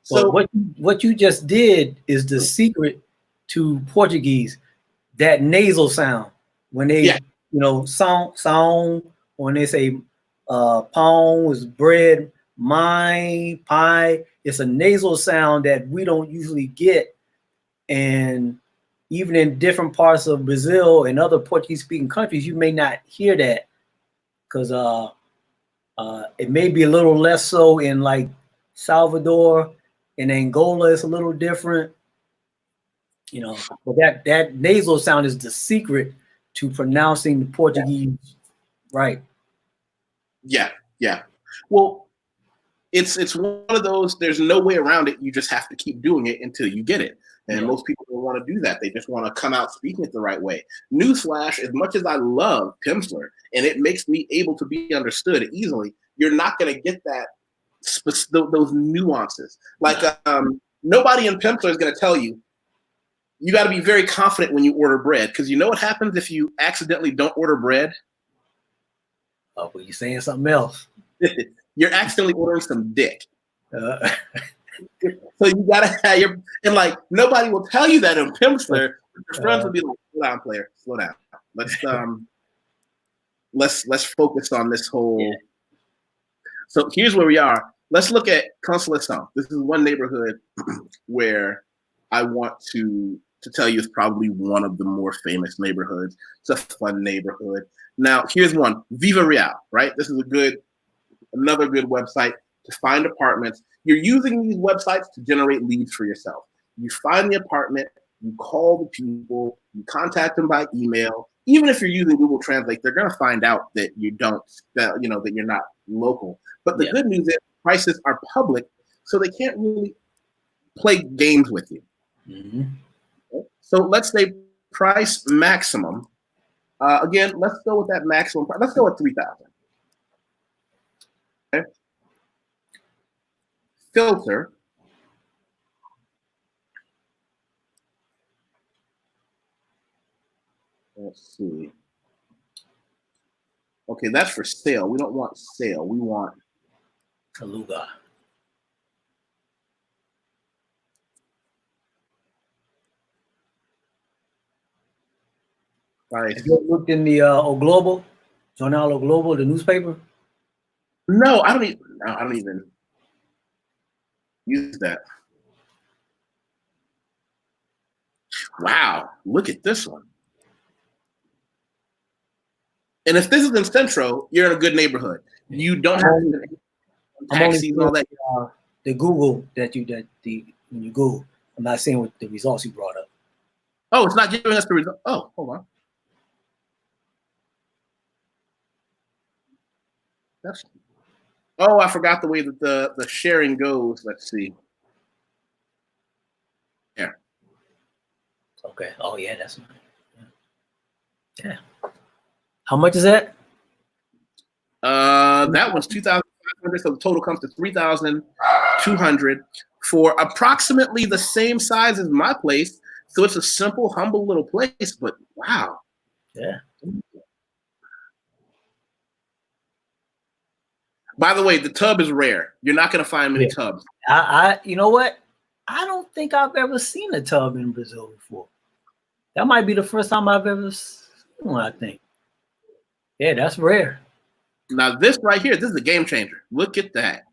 So what you just did is the secret to Portuguese, that nasal sound. When they, sound, when they say pão is bread, mãe, pie, it's a nasal sound that we don't usually get. And even in different parts of Brazil and other Portuguese-speaking countries, you may not hear that, because it may be a little less so in like Salvador. In Angola, it's a little different, but that nasal sound is the secret to pronouncing the Portuguese right. Yeah. Well, it's one of those, there's no way around it. You just have to keep doing it until you get it. And most people don't want to do that. They just want to come out speaking it the right way. Newsflash, as much as I love Pimsleur, and it makes me able to be understood easily, you're not going to get that those nuances. Like nobody in Pimsleur is going to tell you, you got to be very confident when you order bread, because you know what happens if you accidentally don't order bread? Oh, well, you're saying something else. You're accidentally ordering some dick. So you got to have your, and like nobody will tell you that in Pimsleur. Your friends will be like, slow down, player, slow down. Let's focus on this whole. Yeah. So here's where we are. Let's look at Consolação. This is one neighborhood where I want to tell you is probably one of the more famous neighborhoods. It's a fun neighborhood. Now, here's one, Viva Real, right? This is another good website to find apartments. You're using these websites to generate leads for yourself. You find the apartment, you call the people, you contact them by email. Even if you're using Google Translate, they're going to find out that that you're not local. But the good news is prices are public, so they can't really play games with you. Mm-hmm. So let's say price maximum Again, let's go with that maximum price. Let's go with 3,000. Okay. Filter. Let's see. Okay, that's for sale. We don't want sale. We want Kaluga. price. Have you looked in the O Global, Jornal O Global, the newspaper? No, I don't even use that. Wow, look at this one. And if this is in Central, you're in a good neighborhood. You don't have taxis and all that. The Google when you Google. I'm not saying what the results you brought up. Oh, it's not giving us the result. Oh, hold on. I forgot the way that the sharing goes. Let's see. Yeah. Okay. Oh yeah, that's nice. Yeah. How much is that? That one's 2,500. So the total comes to 3,200 for approximately the same size as my place. So it's a simple, humble little place. But wow. Yeah. By the way, the tub is rare. You're not going to find many tubs. You know what? I don't think I've ever seen a tub in Brazil before. That might be the first time I've ever seen one, I think. Yeah, that's rare. Now this right here, this is a game changer. Look at that.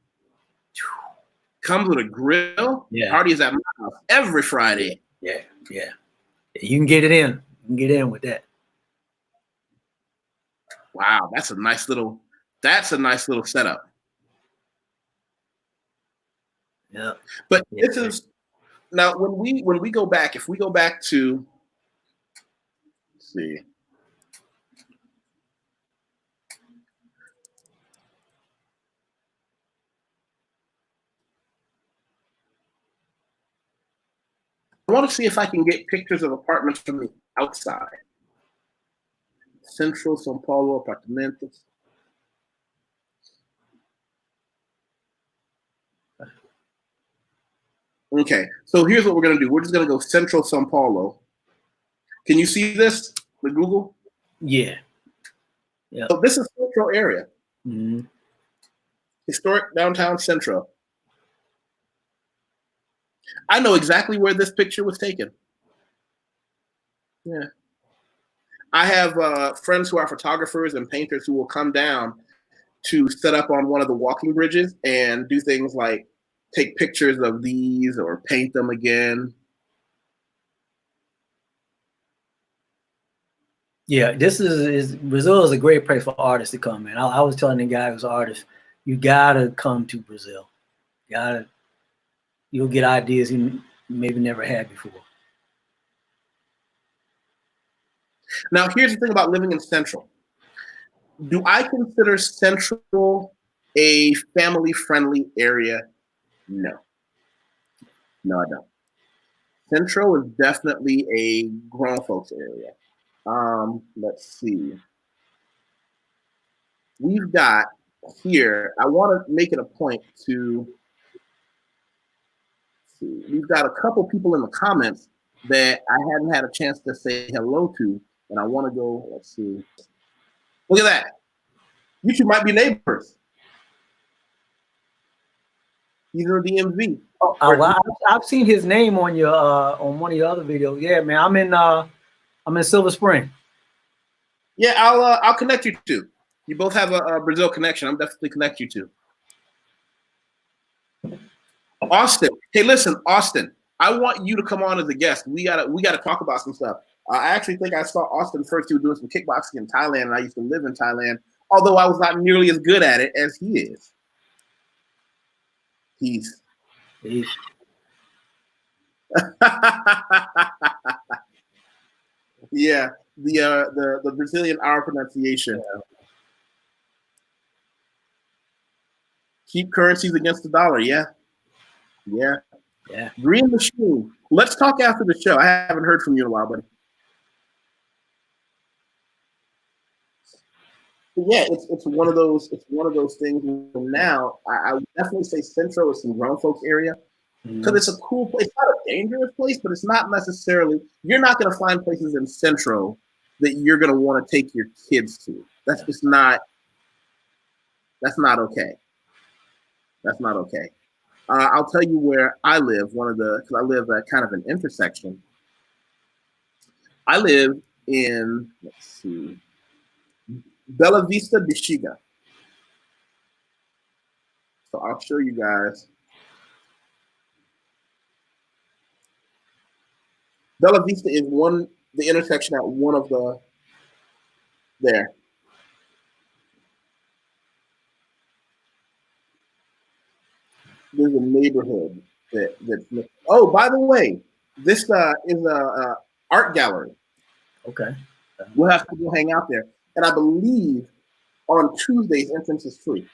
Comes with a grill. Yeah. Party is at my house every Friday. Yeah. You can get it in. You can get in with that. Wow, that's a nice little setup. Yeah. But this is now when we go back, if we go back to, let's see. I want to see if I can get pictures of apartments from the outside. Central São Paulo apartamentos. Okay, so here's what we're going to do. We're just going to go Central São Paulo. Can you see this with Google? Yeah. Yeah. So this is Central area. Mm-hmm. Historic downtown Central. I know exactly where this picture was taken. Yeah. I have friends who are photographers and painters who will come down to set up on one of the walking bridges and do things like take pictures of these or paint them again. Yeah, Brazil is a great place for artists to come in. I was telling the guy who's an artist, you gotta come to Brazil. You'll get ideas you maybe never had before. Now, here's the thing about living in Central. Do I consider Central a family-friendly area? No. No, I don't. Central is definitely a grown folks area. Let's see. We've got here, I want to make it a point to see. We've got a couple people in the comments that I hadn't had a chance to say hello to, and I want to go, let's see. Look at that. You two might be neighbors. He's in the DMV. Well, I've seen his name on your on one of your other videos. Yeah, man, I'm in Silver Spring. Yeah, I'll connect you two. You both have a Brazil connection. I'm definitely connect you two. Austin. Hey, listen, Austin. I want you to come on as a guest. We gotta talk about some stuff. I actually think I saw Austin first. He was doing some kickboxing in Thailand, and I used to live in Thailand, although I was not nearly as good at it as he is. He's yeah, the Brazilian R pronunciation. Keep currencies against the dollar. Yeah. Green Machine. Let's talk after the show. I haven't heard from you in a while, buddy. yeah, it's one of those things. Now I would definitely say Central is some grown folks area because it's a cool place. It's not a dangerous place, but it's not necessarily. You're not going to find places in Central that you're going to want to take your kids to. That's just not. That's not okay. That's not okay. I'll tell you where I live. Because I live at kind of an intersection. I live in, let's see, Bella Vista, Michigan. So I'll show you guys. Bella Vista is the intersection at one of the, there. There's a neighborhood that's, oh, by the way, this is a art gallery. Okay. We'll have to go hang out there. And I believe on Tuesdays, entrance is free.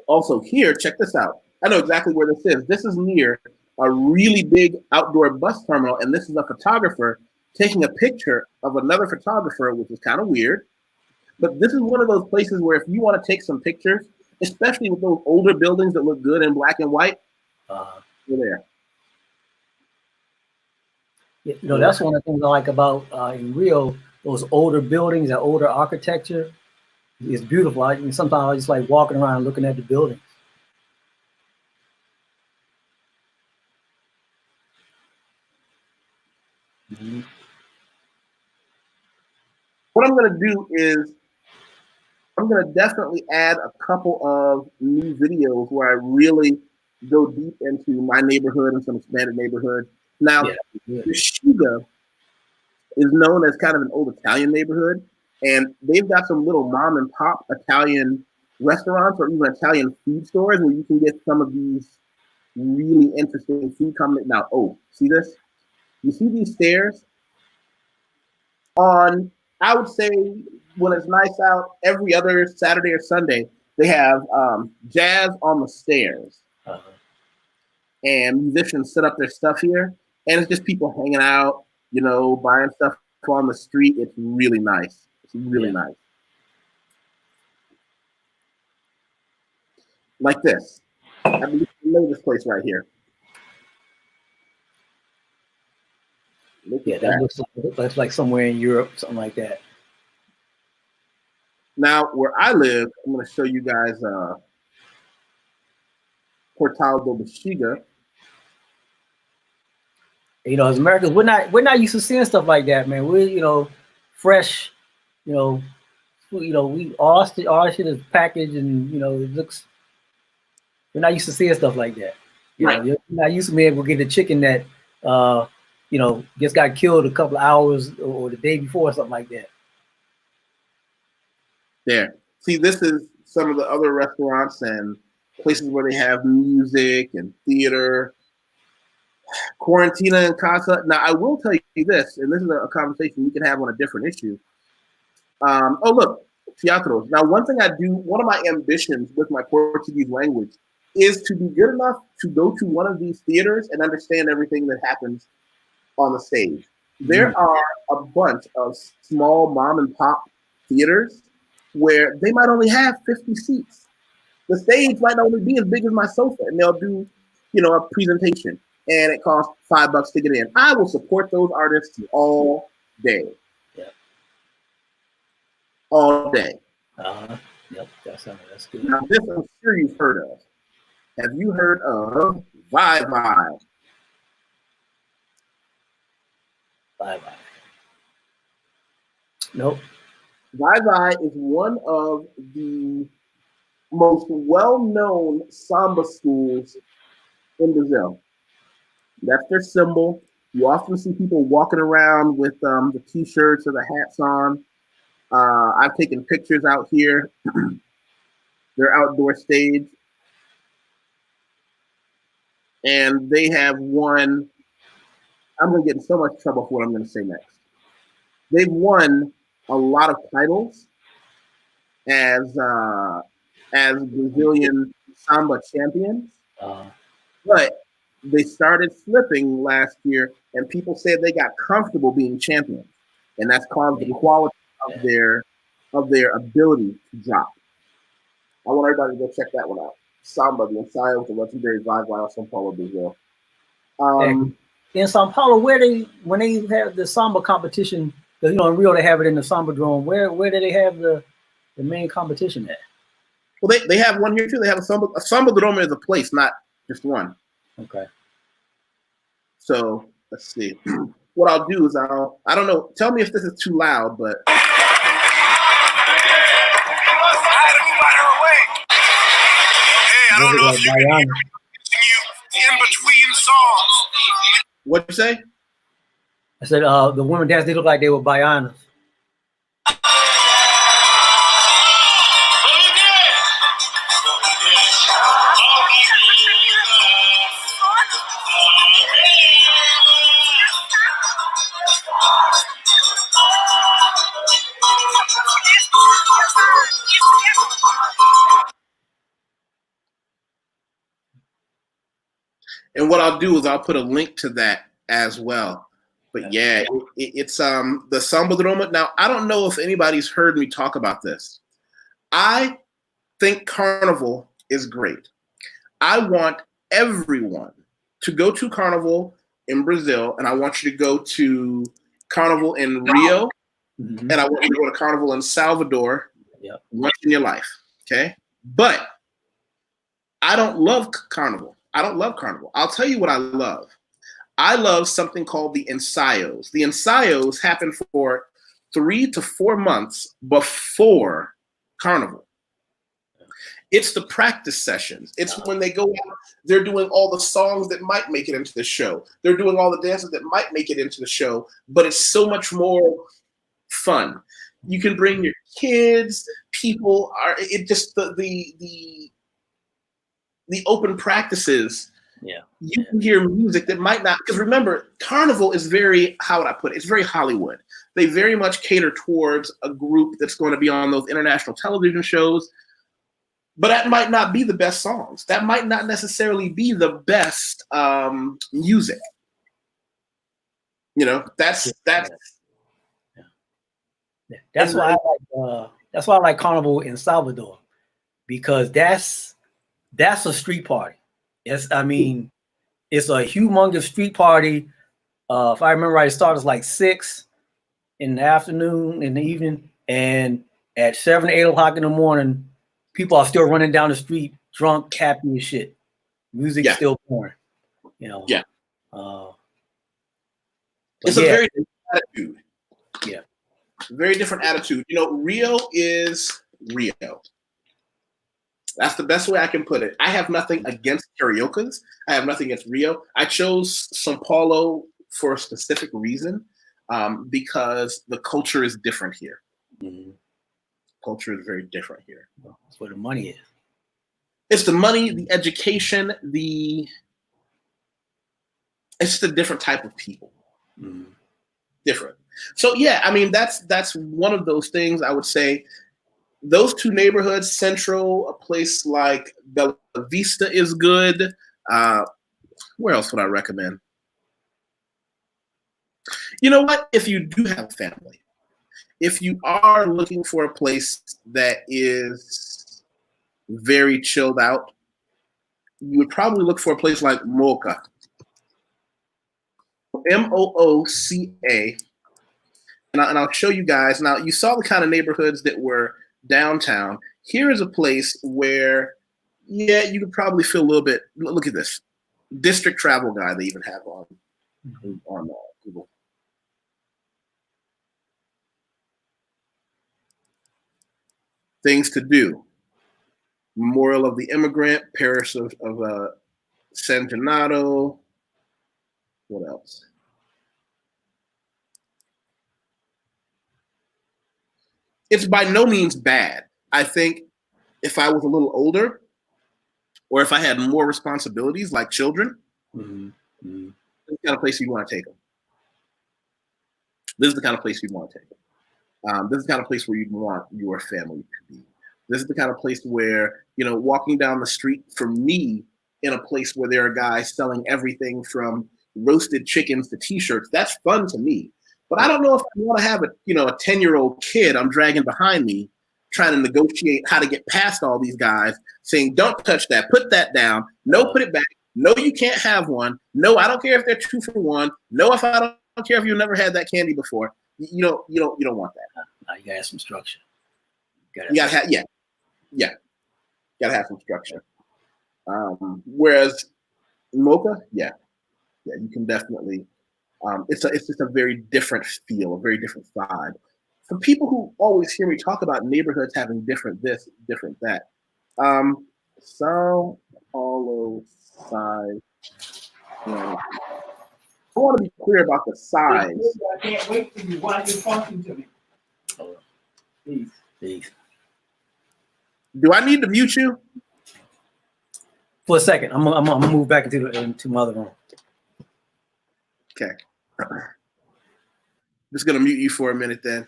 Also here, check this out. I know exactly where this is. This is near a really big outdoor bus terminal, and this is a photographer taking a picture of another photographer, which is kind of weird. But this is one of those places where if you want to take some pictures, especially with those older buildings that look good in black and white, you're there. You know, that's one of the things I like about in Rio, those older buildings and older architecture. It's beautiful. Sometimes I just like walking around looking at the buildings. What I'm going to do is I'm going to definitely add a couple of new videos where I really go deep into my neighborhood and some expanded neighborhoods. Now, Michigan is known as kind of an old Italian neighborhood, and they've got some little mom and pop Italian restaurants or even Italian food stores where you can get some of these really interesting food coming. Now, oh, see this? You see these stairs? I would say when it's nice out, every other Saturday or Sunday, they have jazz on the stairs. And musicians set up their stuff here. And it's just people hanging out, you know, buying stuff on the street. It's really nice. It's really nice. Like this. I believe I know this place right here. That looks like somewhere in Europe, something like that. Now, where I live, I'm going to show you guys Portal do Bexiga. You know, as Americans, we're not used to seeing stuff like that, man. We're, you know, fresh, we all shit is packaged, and you know, it looks. We're not used to seeing stuff like that. You know, you're not used to being able to get a chicken that, you know, just got killed a couple of hours or the day before or something like that. There. See, this is some of the other restaurants and places where they have music and theater. Quarantina and Casa. Now, I will tell you this, and this is a conversation we can have on a different issue. Oh, look, teatros. Now, one of my ambitions with my Portuguese language is to be good enough to go to one of these theaters and understand everything that happens on the stage. There are a bunch of small mom and pop theaters where they might only have 50 seats. The stage might only be as big as my sofa, and they'll do, you know, a presentation, and it costs $5 to get in. I will support those artists all day. Yeah. All day. Yep, that's good. Now, this I'm sure you've heard of. Have you heard of Vibe? Bye. Nope. Vibe is one of the most well-known samba schools in Brazil. That's their symbol. You often see people walking around with the t-shirts or the hats on. I've taken pictures out here. Their outdoor stage. And they have won, I'm going to get in so much trouble for what I'm going to say next. They've won a lot of titles as Brazilian samba champions. But they started slipping last year, and people said they got comfortable being champions. And that's caused the quality of their ability to drop. I want everybody to go check that one out. Samba, the Ensayo with the legendary vibe while São Paulo, Brazil. In Sao Paulo, when they have the samba competition, in Rio they have it in the Samba Drome. Where do they have the main competition at? Well, they have one here too. They have a Samba Drome is a place, not just one. Okay. So let's see. What I'll do is I don't know. Tell me if this is too loud, but. I don't know if you can hear me in between songs. What'd you say? I said the women dance. They look like they were baianas. And what I'll do is I'll put a link to that as well. But yeah, it's the Samba Droma. Now, I don't know if anybody's heard me talk about this. I think Carnival is great. I want everyone to go to Carnival in Brazil, and I want you to go to Carnival in Rio, and I want you to go to Carnival in Salvador once in your life, okay? But I don't love Carnival. I don't love Carnival. I'll tell you what I love. I love something called the ensayos. The ensayos happen for 3 to 4 months before Carnival. It's the practice sessions. It's when they go out, they're doing all the songs that might make it into the show. They're doing all the dances that might make it into the show, but it's so much more fun. You can bring your kids, people are, it just, the open practices. Yeah. You can hear music that might not, because remember, Carnival is very, how would I put it? It's very Hollywood. They very much cater towards a group that's going to be on those international television shows, but that might not be the best songs. That might not necessarily be the best music. You know, that's why I like Carnival in Salvador, because that's a street party. It's a humongous street party. If I remember right, it starts like 6 in the afternoon, in the evening, and at 7, 8 o'clock in the morning, people are still running down the street, drunk, happy and shit. Music's still pouring, you know. Yeah. It's a very different attitude. Yeah. Very different attitude. You know, Rio is Rio. That's the best way I can put it. I have nothing against karaoke. I have nothing against Rio. I chose São Paulo for a specific reason, because the culture is different here. Mm-hmm. Culture is very different here. That's where the money is. It's the money, the education, it's just a different type of people. Mm-hmm. Different. So yeah, I mean, that's one of those things I would say. Those two neighborhoods, Central, a place like Bella Vista is good. Where else would I recommend? You know what? If you do have a family, if you are looking for a place that is very chilled out, you would probably look for a place like Mooca. Mooca. And I'll show you guys. Now, you saw the kind of neighborhoods that were downtown. Here is a place where, yeah, you could probably feel a little bit. Look at this district travel guide they even have on Google. Things to do: Memorial of the Immigrant, Parish of San Gennaro. What else? It's by no means bad. I think if I was a little older, or if I had more responsibilities like children, this is the kind of place you'd want to take them. This is the kind of place you'd want to take them. This is the kind of place where you'd want your family to be. This is the kind of place where, you know, walking down the street for me in a place where there are guys selling everything from roasted chickens to t-shirts, that's fun to me. But I don't know if I want to have a 10-year-old kid I'm dragging behind me trying to negotiate how to get past all these guys saying, don't touch that, put that down, no, put it back, no, you can't have one, no, I don't care if they're 2 for 1, no, if I don't care if you've never had that candy before. You don't want that. No, you gotta have some structure. You gotta have gotta have some structure. Whereas mocha, yeah, you can definitely. It's just a very different feel, a very different vibe. For people who always hear me talk about neighborhoods having different this, different that, Sao Paulo size. I want to be clear about the size. I can't wait for you. Why are you talking to me? Please. Do I need to mute you? For a second, I'm gonna move back into my other room. Okay. Just gonna mute you for a minute then.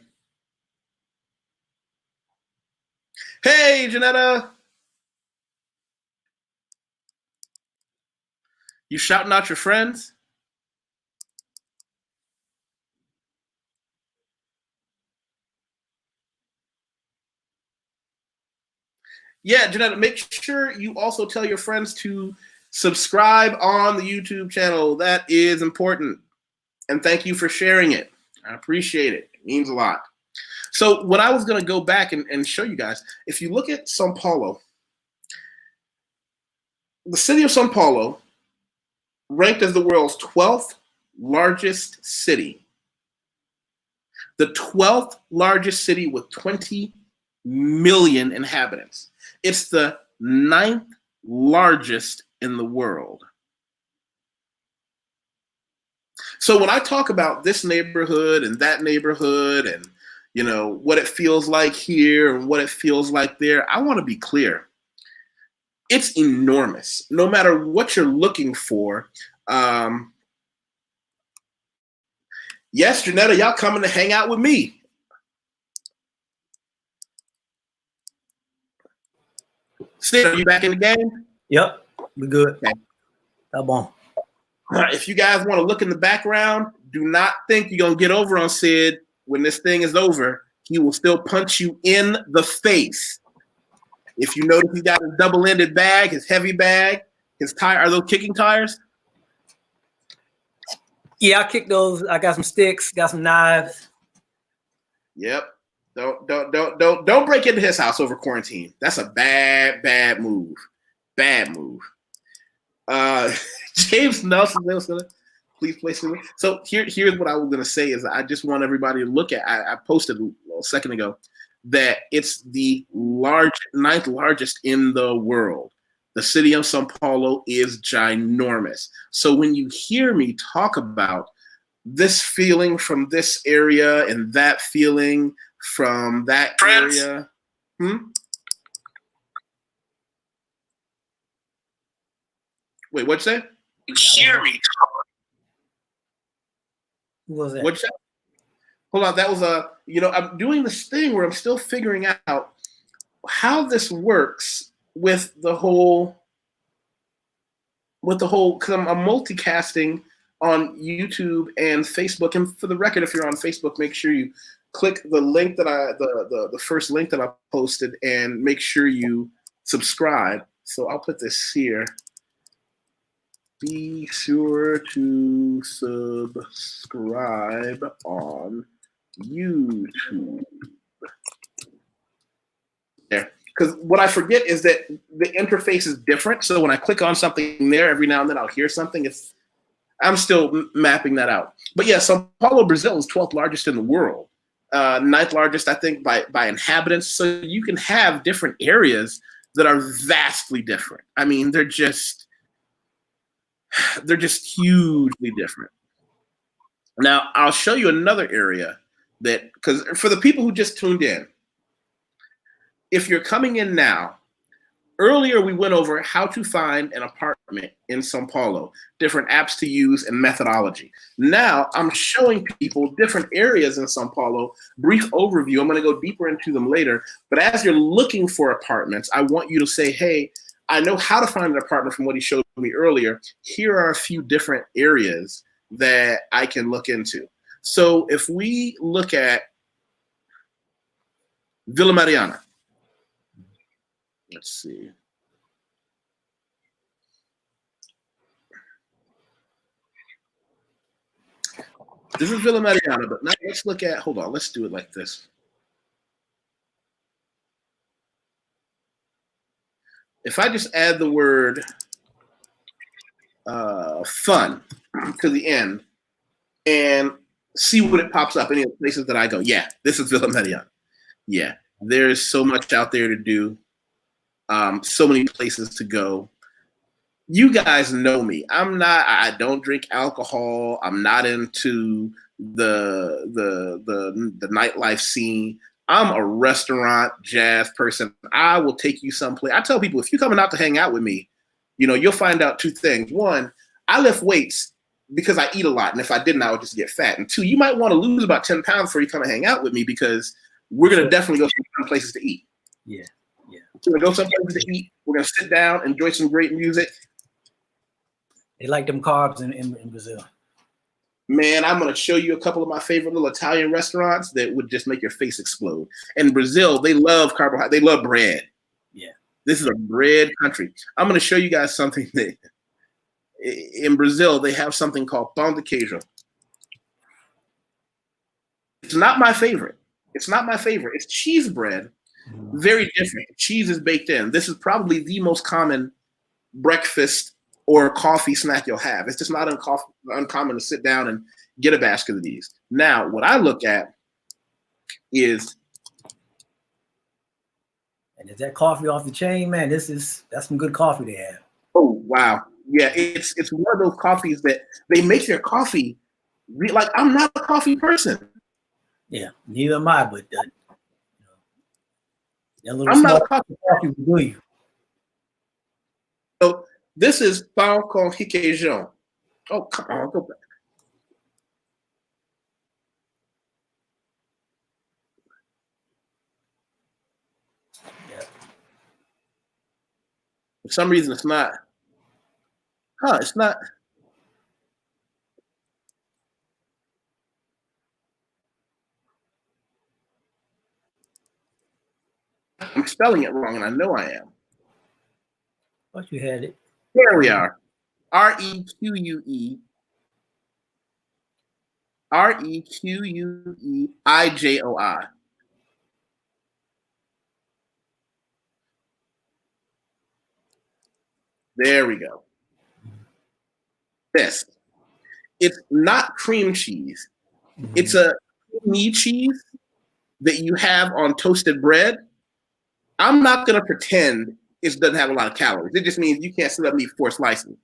Hey, Janetta. You shouting out your friends? Yeah, Janetta, make sure you also tell your friends to subscribe on the YouTube channel. That is important. And thank you for sharing it. I appreciate it. It means a lot. So what I was going to go back and show you guys, if you look at Sao Paulo, the city of Sao Paulo ranked as the world's 12th largest city. The 12th largest city with 20 million inhabitants. It's the 9th largest in the world. So when I talk about this neighborhood and that neighborhood and what it feels like here and what it feels like there, I want to be clear. It's enormous. No matter what you're looking for. Yes, Janetta, y'all coming to hang out with me. Sid, are you back in the game? Yep, we good. Okay. Tá bom. If you guys want to look in the background, do not think you're going to get over on Sid when this thing is over. He will still punch you in the face. If you notice he's got his double-ended bag, his heavy bag, his tire. Are those kicking tires? Yeah, I kicked those. I got some sticks, got some knives. Yep. Don't break into his house over quarantine. That's a bad move. Bad move. James Nelson, please place it. So here's what I was gonna say is I just want everybody to look at. I posted a second ago that it's the 9th largest in the world. The city of Sao Paulo is ginormous. So when you hear me talk about this feeling from this area and that feeling from that area, Wait, what'd you say? You hear me talk. Who was that? What'd you say? Hold on, that was I'm doing this thing where I'm still figuring out how this works with the whole, because I'm multicasting on YouTube and Facebook. And for the record, if you're on Facebook, make sure you click the link that the first link that I posted and make sure you subscribe. So I'll put this here. Be sure to subscribe on YouTube. There. Because what I forget is that the interface is different. So when I click on something there, every now and then I'll hear something. I'm still mapping that out. But yeah, Sao Paulo, Brazil is 12th largest in the world. 9th largest, I think, by inhabitants. So you can have different areas that are vastly different. I mean, they're just hugely different. Now, I'll show you another area that, because for the people who just tuned in, if you're coming in now, earlier we went over how to find an apartment in Sao Paulo, different apps to use and methodology. Now I'm showing people different areas in Sao Paulo, brief overview. I'm going to go deeper into them later. But as you're looking for apartments, I want you to say, hey, I know how to find an apartment from what he showed me earlier. Here are a few different areas that I can look into. So if we look at Villa Mariana, let's see. This is Villa Mariana, but now let's look at, hold on, let's do it like this. If I just add the word fun to the end and see what it pops up, any of the places that I go, yeah, this is Villa Mariana. Yeah, there's so much out there to do, so many places to go. You guys know me. I don't drink alcohol. I'm not into the nightlife scene. I'm a restaurant jazz person. I will take you someplace. I tell people, if you're coming out to hang out with me, you'll find out two things. One, I lift weights because I eat a lot. And if I didn't, I would just get fat. And two, you might want to lose about 10 pounds before you come and hang out with me, because we're going to definitely go some places to eat. Yeah. We're going to go some places to eat. We're going to sit down, enjoy some great music. They like them carbs in Brazil. Man, I'm going to show you a couple of my favorite little Italian restaurants that would just make your face explode. In Brazil, they love carbohydrate. They love bread. Yeah. This is a bread country. I'm going to show you guys something that in Brazil, they have something called pão de queijo. It's not my favorite. It's cheese bread. Very different. Cheese is baked in. This is probably the most common breakfast or coffee snack you'll have. It's just not uncommon to sit down and get a basket of these. Now, what I look at is, and is that coffee off the chain, man? That's some good coffee they have. Oh wow, yeah, it's one of those coffees that they make their coffee like, I'm not a coffee person. Yeah, neither am I. But that little I'm not a coffee will do you. So this is pão com requeijão. Oh, come on, go back. Yeah. For some reason, it's not. It's not. I'm spelling it wrong, and I know I am. Thought you had it. There we are. REQUEIJOI. There we go. This. It's not cream cheese. It's a creamy cheese that you have on toasted bread. I'm not going to pretend it doesn't have a lot of calories. It just means you can't sit up and eat 4 slices.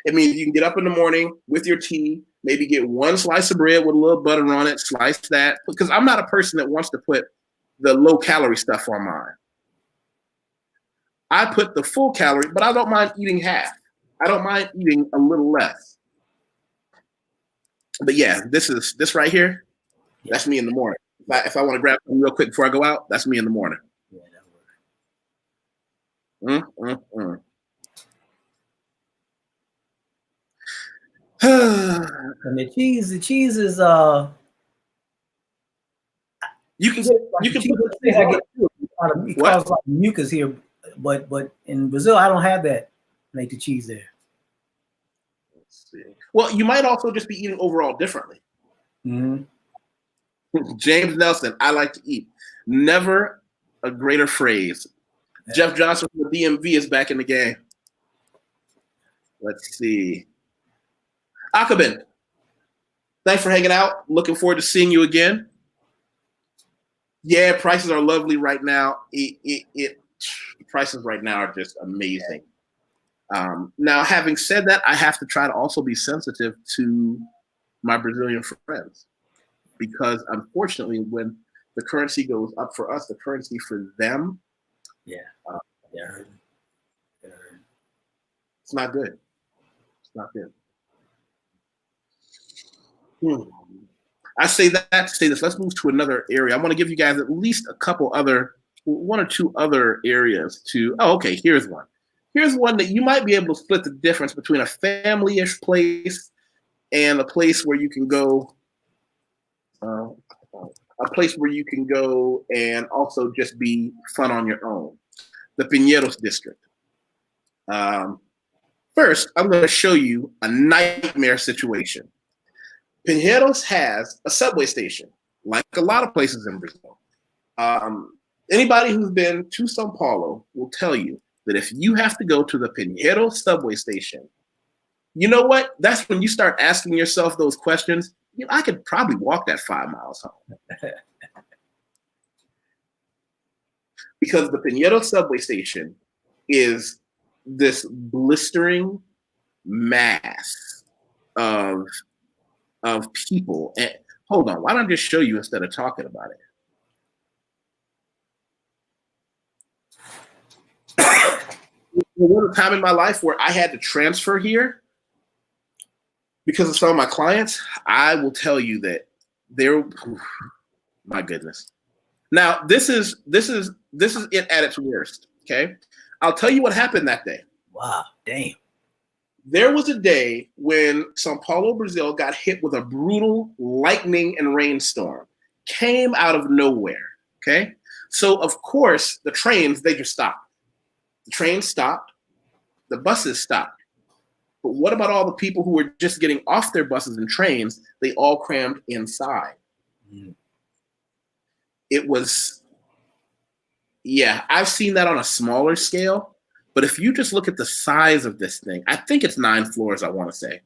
It means you can get up in the morning with your tea, maybe get 1 slice of bread with a little butter on it, slice that. Because I'm not a person that wants to put the low calorie stuff on mine. I put the full calorie, but I don't mind eating half. I don't mind eating a little less. But yeah, this right here, that's me in the morning. If I want to grab something real quick before I go out, that's me in the morning. Yeah, that works. And the cheese is you can it causes like mucus here, but in Brazil I don't have that. Make the cheese there. Let's see. Well, you might also just be eating overall differently. Mm-hmm. James Nelson, I like to eat. Never a greater phrase. Yeah. Jeff Johnson from the DMV is back in the game. Let's see. Akabin, thanks for hanging out. Looking forward to seeing you again. Yeah, prices are lovely right now. Prices right now are just amazing. Now, having said that, I have to try to also be sensitive to my Brazilian friends, because unfortunately, when the currency goes up for us, the currency for them, it's not good. It's not good. I say that to say this. Let's move to another area. I want to give you guys at least one or two other areas to. Oh, okay. Here's one. Here's one that you might be able to split the difference between a family-ish place and a place where you can go a place where you can go and also just be fun on your own. The Piñeros district. First, I'm going to show you a nightmare situation. Piñeros has a subway station, like a lot of places in Brazil. Anybody who's been to São Paulo will tell you that if you have to go to the Piñeros subway station, you know what? That's when you start asking yourself those questions. You know, I could probably walk that 5 miles home. Because the Piñeros subway station is this blistering mass of people. And hold on, why don't I just show you instead of talking about it? There was a time in my life where I had to transfer here because of some of my clients. I will tell you that my goodness. Now this is it at its worst. Okay, I'll tell you what happened that day. Wow, damn. There was a day when São Paulo, Brazil got hit with a brutal lightning and rainstorm. Came out of nowhere. Okay, so of course the trains, they just stopped. The trains stopped. The buses stopped. But what about all the people who were just getting off their buses and trains? They all crammed inside. Mm. It was, yeah, I've seen that on a smaller scale. But if you just look at the size of this thing, I think it's 9 floors, I want to say.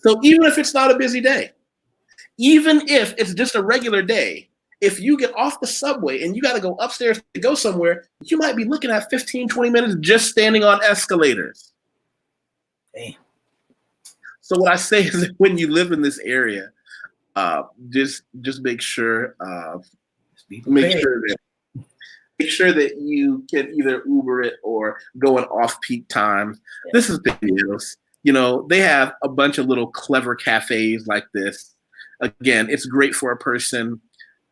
So even if it's not a busy day, even if it's just a regular day, if you get off the subway and you got to go upstairs to go somewhere, you might be looking at 15, 20 minutes just standing on escalators. Damn. So what I say is that when you live in this area, just make sure make sure that you can either Uber it or go in off-peak times. Yeah. This is Piñeros. You know, they have a bunch of little clever cafes like this. Again, it's great for a person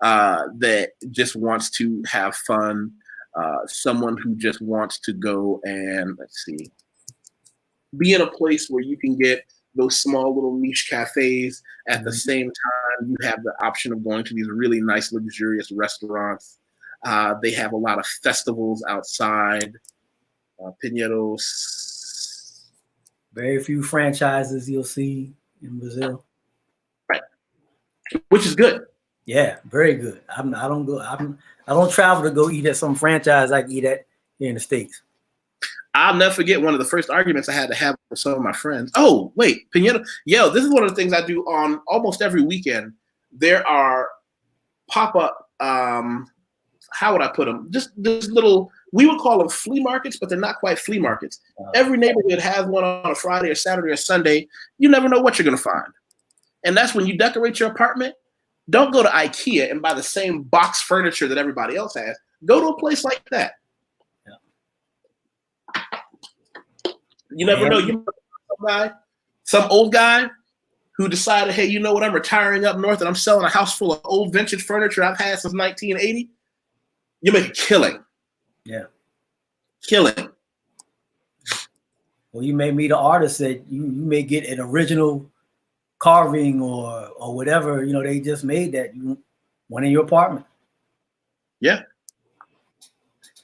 that just wants to have fun, someone who just wants to go and, be in a place where you can get those small little niche cafes. At the same time, you have the option of going to these really nice, luxurious restaurants. They have a lot of festivals outside. Piñeros. Very few franchises you'll see in Brazil. Right. Which is good. Yeah, very good. I don't travel to go eat at some franchise I can eat at here in the States. I'll never forget one of the first arguments I had to have with some of my friends. Oh, wait, Piñeros. Yo, this is one of the things I do on almost every weekend. There are pop-up, how would I put them? Just little, we would call them flea markets, but they're not quite flea markets. Every neighborhood has one on a Friday or Saturday or Sunday. You never know what you're going to find. And that's when you decorate your apartment. Don't go to IKEA and buy the same box furniture that everybody else has. Go to a place like that. Yeah. You never know. You know some old guy who decided, hey, you know what? I'm retiring up north and I'm selling a house full of old vintage furniture I've had since 1980. You make a killing. Yeah. Killing. Well, you may meet an artist that you may get an original carving or whatever, you know, they just made that one in your apartment. Yeah.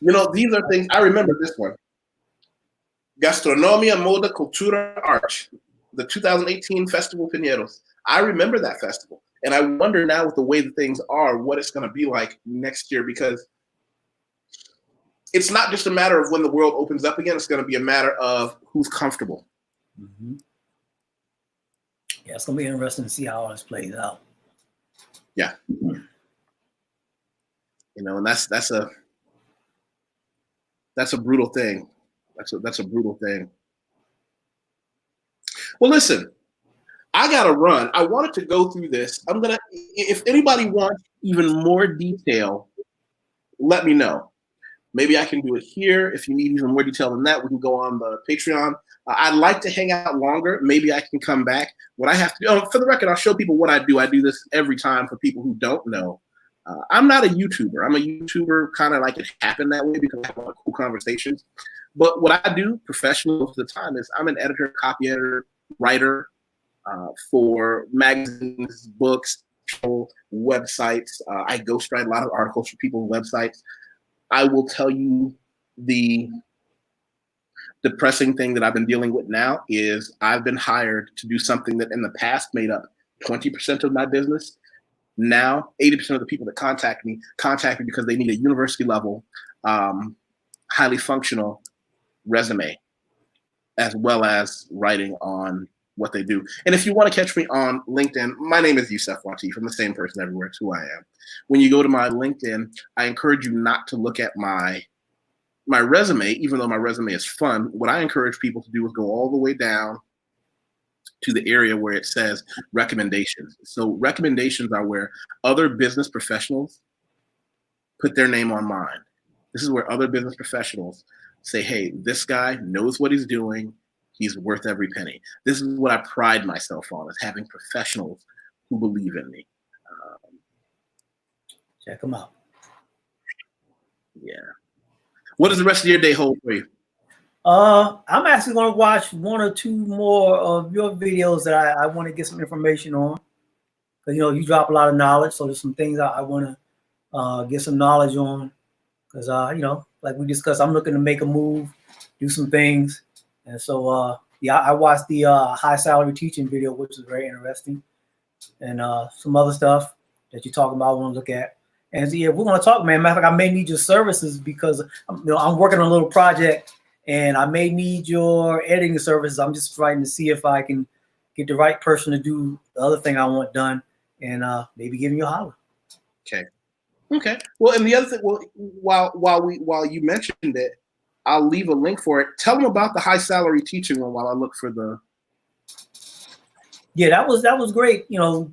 You know, these are things, I remember this one. Gastronomia, Moda, Cultura, Arte, the 2018 Festival Piñeros. I remember that festival. And I wonder now with the way that things are, what it's going to be like next year, because it's not just a matter of when the world opens up again. It's going to be a matter of who's comfortable. Mm-hmm. Yeah, it's going to be interesting to see how all this plays out. Yeah. You know, and that's a brutal thing. That's a brutal thing. Well, listen, I got to run. I wanted to go through this. If anybody wants even more detail, let me know. Maybe I can do it here. If you need even more detail than that, we can go on the Patreon. I'd like to hang out longer. Maybe I can come back. What I have to do, for the record, I'll show people what I do. I do this every time for people who don't know. I'm not a YouTuber. I'm a YouTuber kind of like it happened that way because I have a lot of cool conversations. But what I do professionally most of the time is I'm an editor, copy editor, writer. for magazines, books, websites. I ghostwrite a lot of articles for people's websites. I will tell you the depressing thing that I've been dealing with now is I've been hired to do something that in the past made up 20% of my business. Now, 80% of the people that contact me because they need a university level, highly functional resume, as well as writing on what they do. And if you want to catch me on LinkedIn, my name is YusefWateef. I'm the same person everywhere. It's who I am. When you go to my LinkedIn, I encourage you not to look at my resume, even though my resume is fun. What I encourage people to do is go all the way down to the area where it says recommendations. So recommendations are where other business professionals put their name on mine. This is where other business professionals say, hey, this guy knows what he's doing. He's worth every penny. This is what I pride myself on, is having professionals who believe in me. Check them out. Yeah. What does the rest of your day hold for you? I'm actually going to watch one or two more of your videos that I want to get some information on. Because, you know, you drop a lot of knowledge. So there's some things I want to get some knowledge on. Because, you know, like we discussed, I'm looking to make a move, do some things. And so, yeah, I watched the high salary teaching video, which is very interesting. And some other stuff that you're talking about I want to look at. And so, yeah, we're going to talk, man. Matter of fact, I may need your services because I'm working on a little project and I may need your editing services. I'm just trying to see if I can get the right person to do the other thing I want done and maybe give you a holler. Okay. Well, and the other thing, while you mentioned it, I'll leave a link for it. Tell them about the high salary teaching one while I look for the. Yeah, that was great. You know,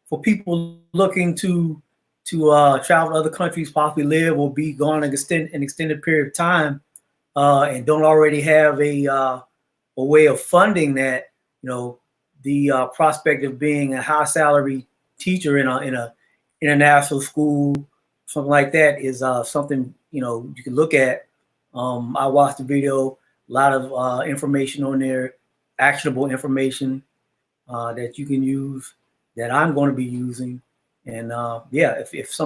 for people looking to travel to other countries, possibly live or be gone an extended period of time, and don't already have a way of funding that. You know, the prospect of being a high salary teacher in a international school, something like that, is something, you know, you can look at. I watched the video, a lot of information on there, actionable information that you can use, that I'm going to be using. And yeah, if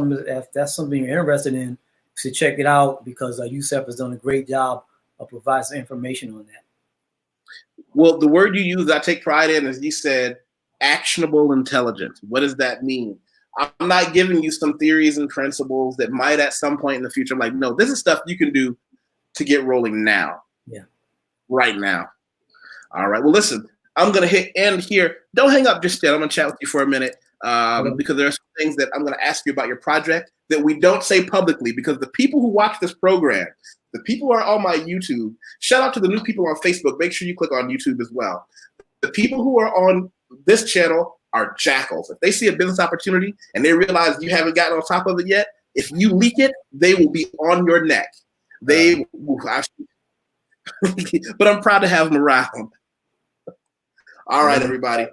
that's something you're interested in, you should check it out because Yusef has done a great job of providing some information on that. Well, the word you use, I take pride in, is you said actionable intelligence. What does that mean? I'm not giving you some theories and principles that might at some point in the future. I'm like, no, this is stuff you can do to get rolling now. Yeah. Right now. All right. Well, listen, I'm going to hit end here. Don't hang up just yet. I'm going to chat with you for a minute because there are some things that I'm going to ask you about your project that we don't say publicly, because the people who watch this program, the people who are on my YouTube, shout out to the new people on Facebook. Make sure you click on YouTube as well. The people who are on this channel are jackals. If they see a business opportunity and they realize you haven't gotten on top of it yet, if you leak it, they will be on your neck. They, but I'm proud to have them around. All right, everybody.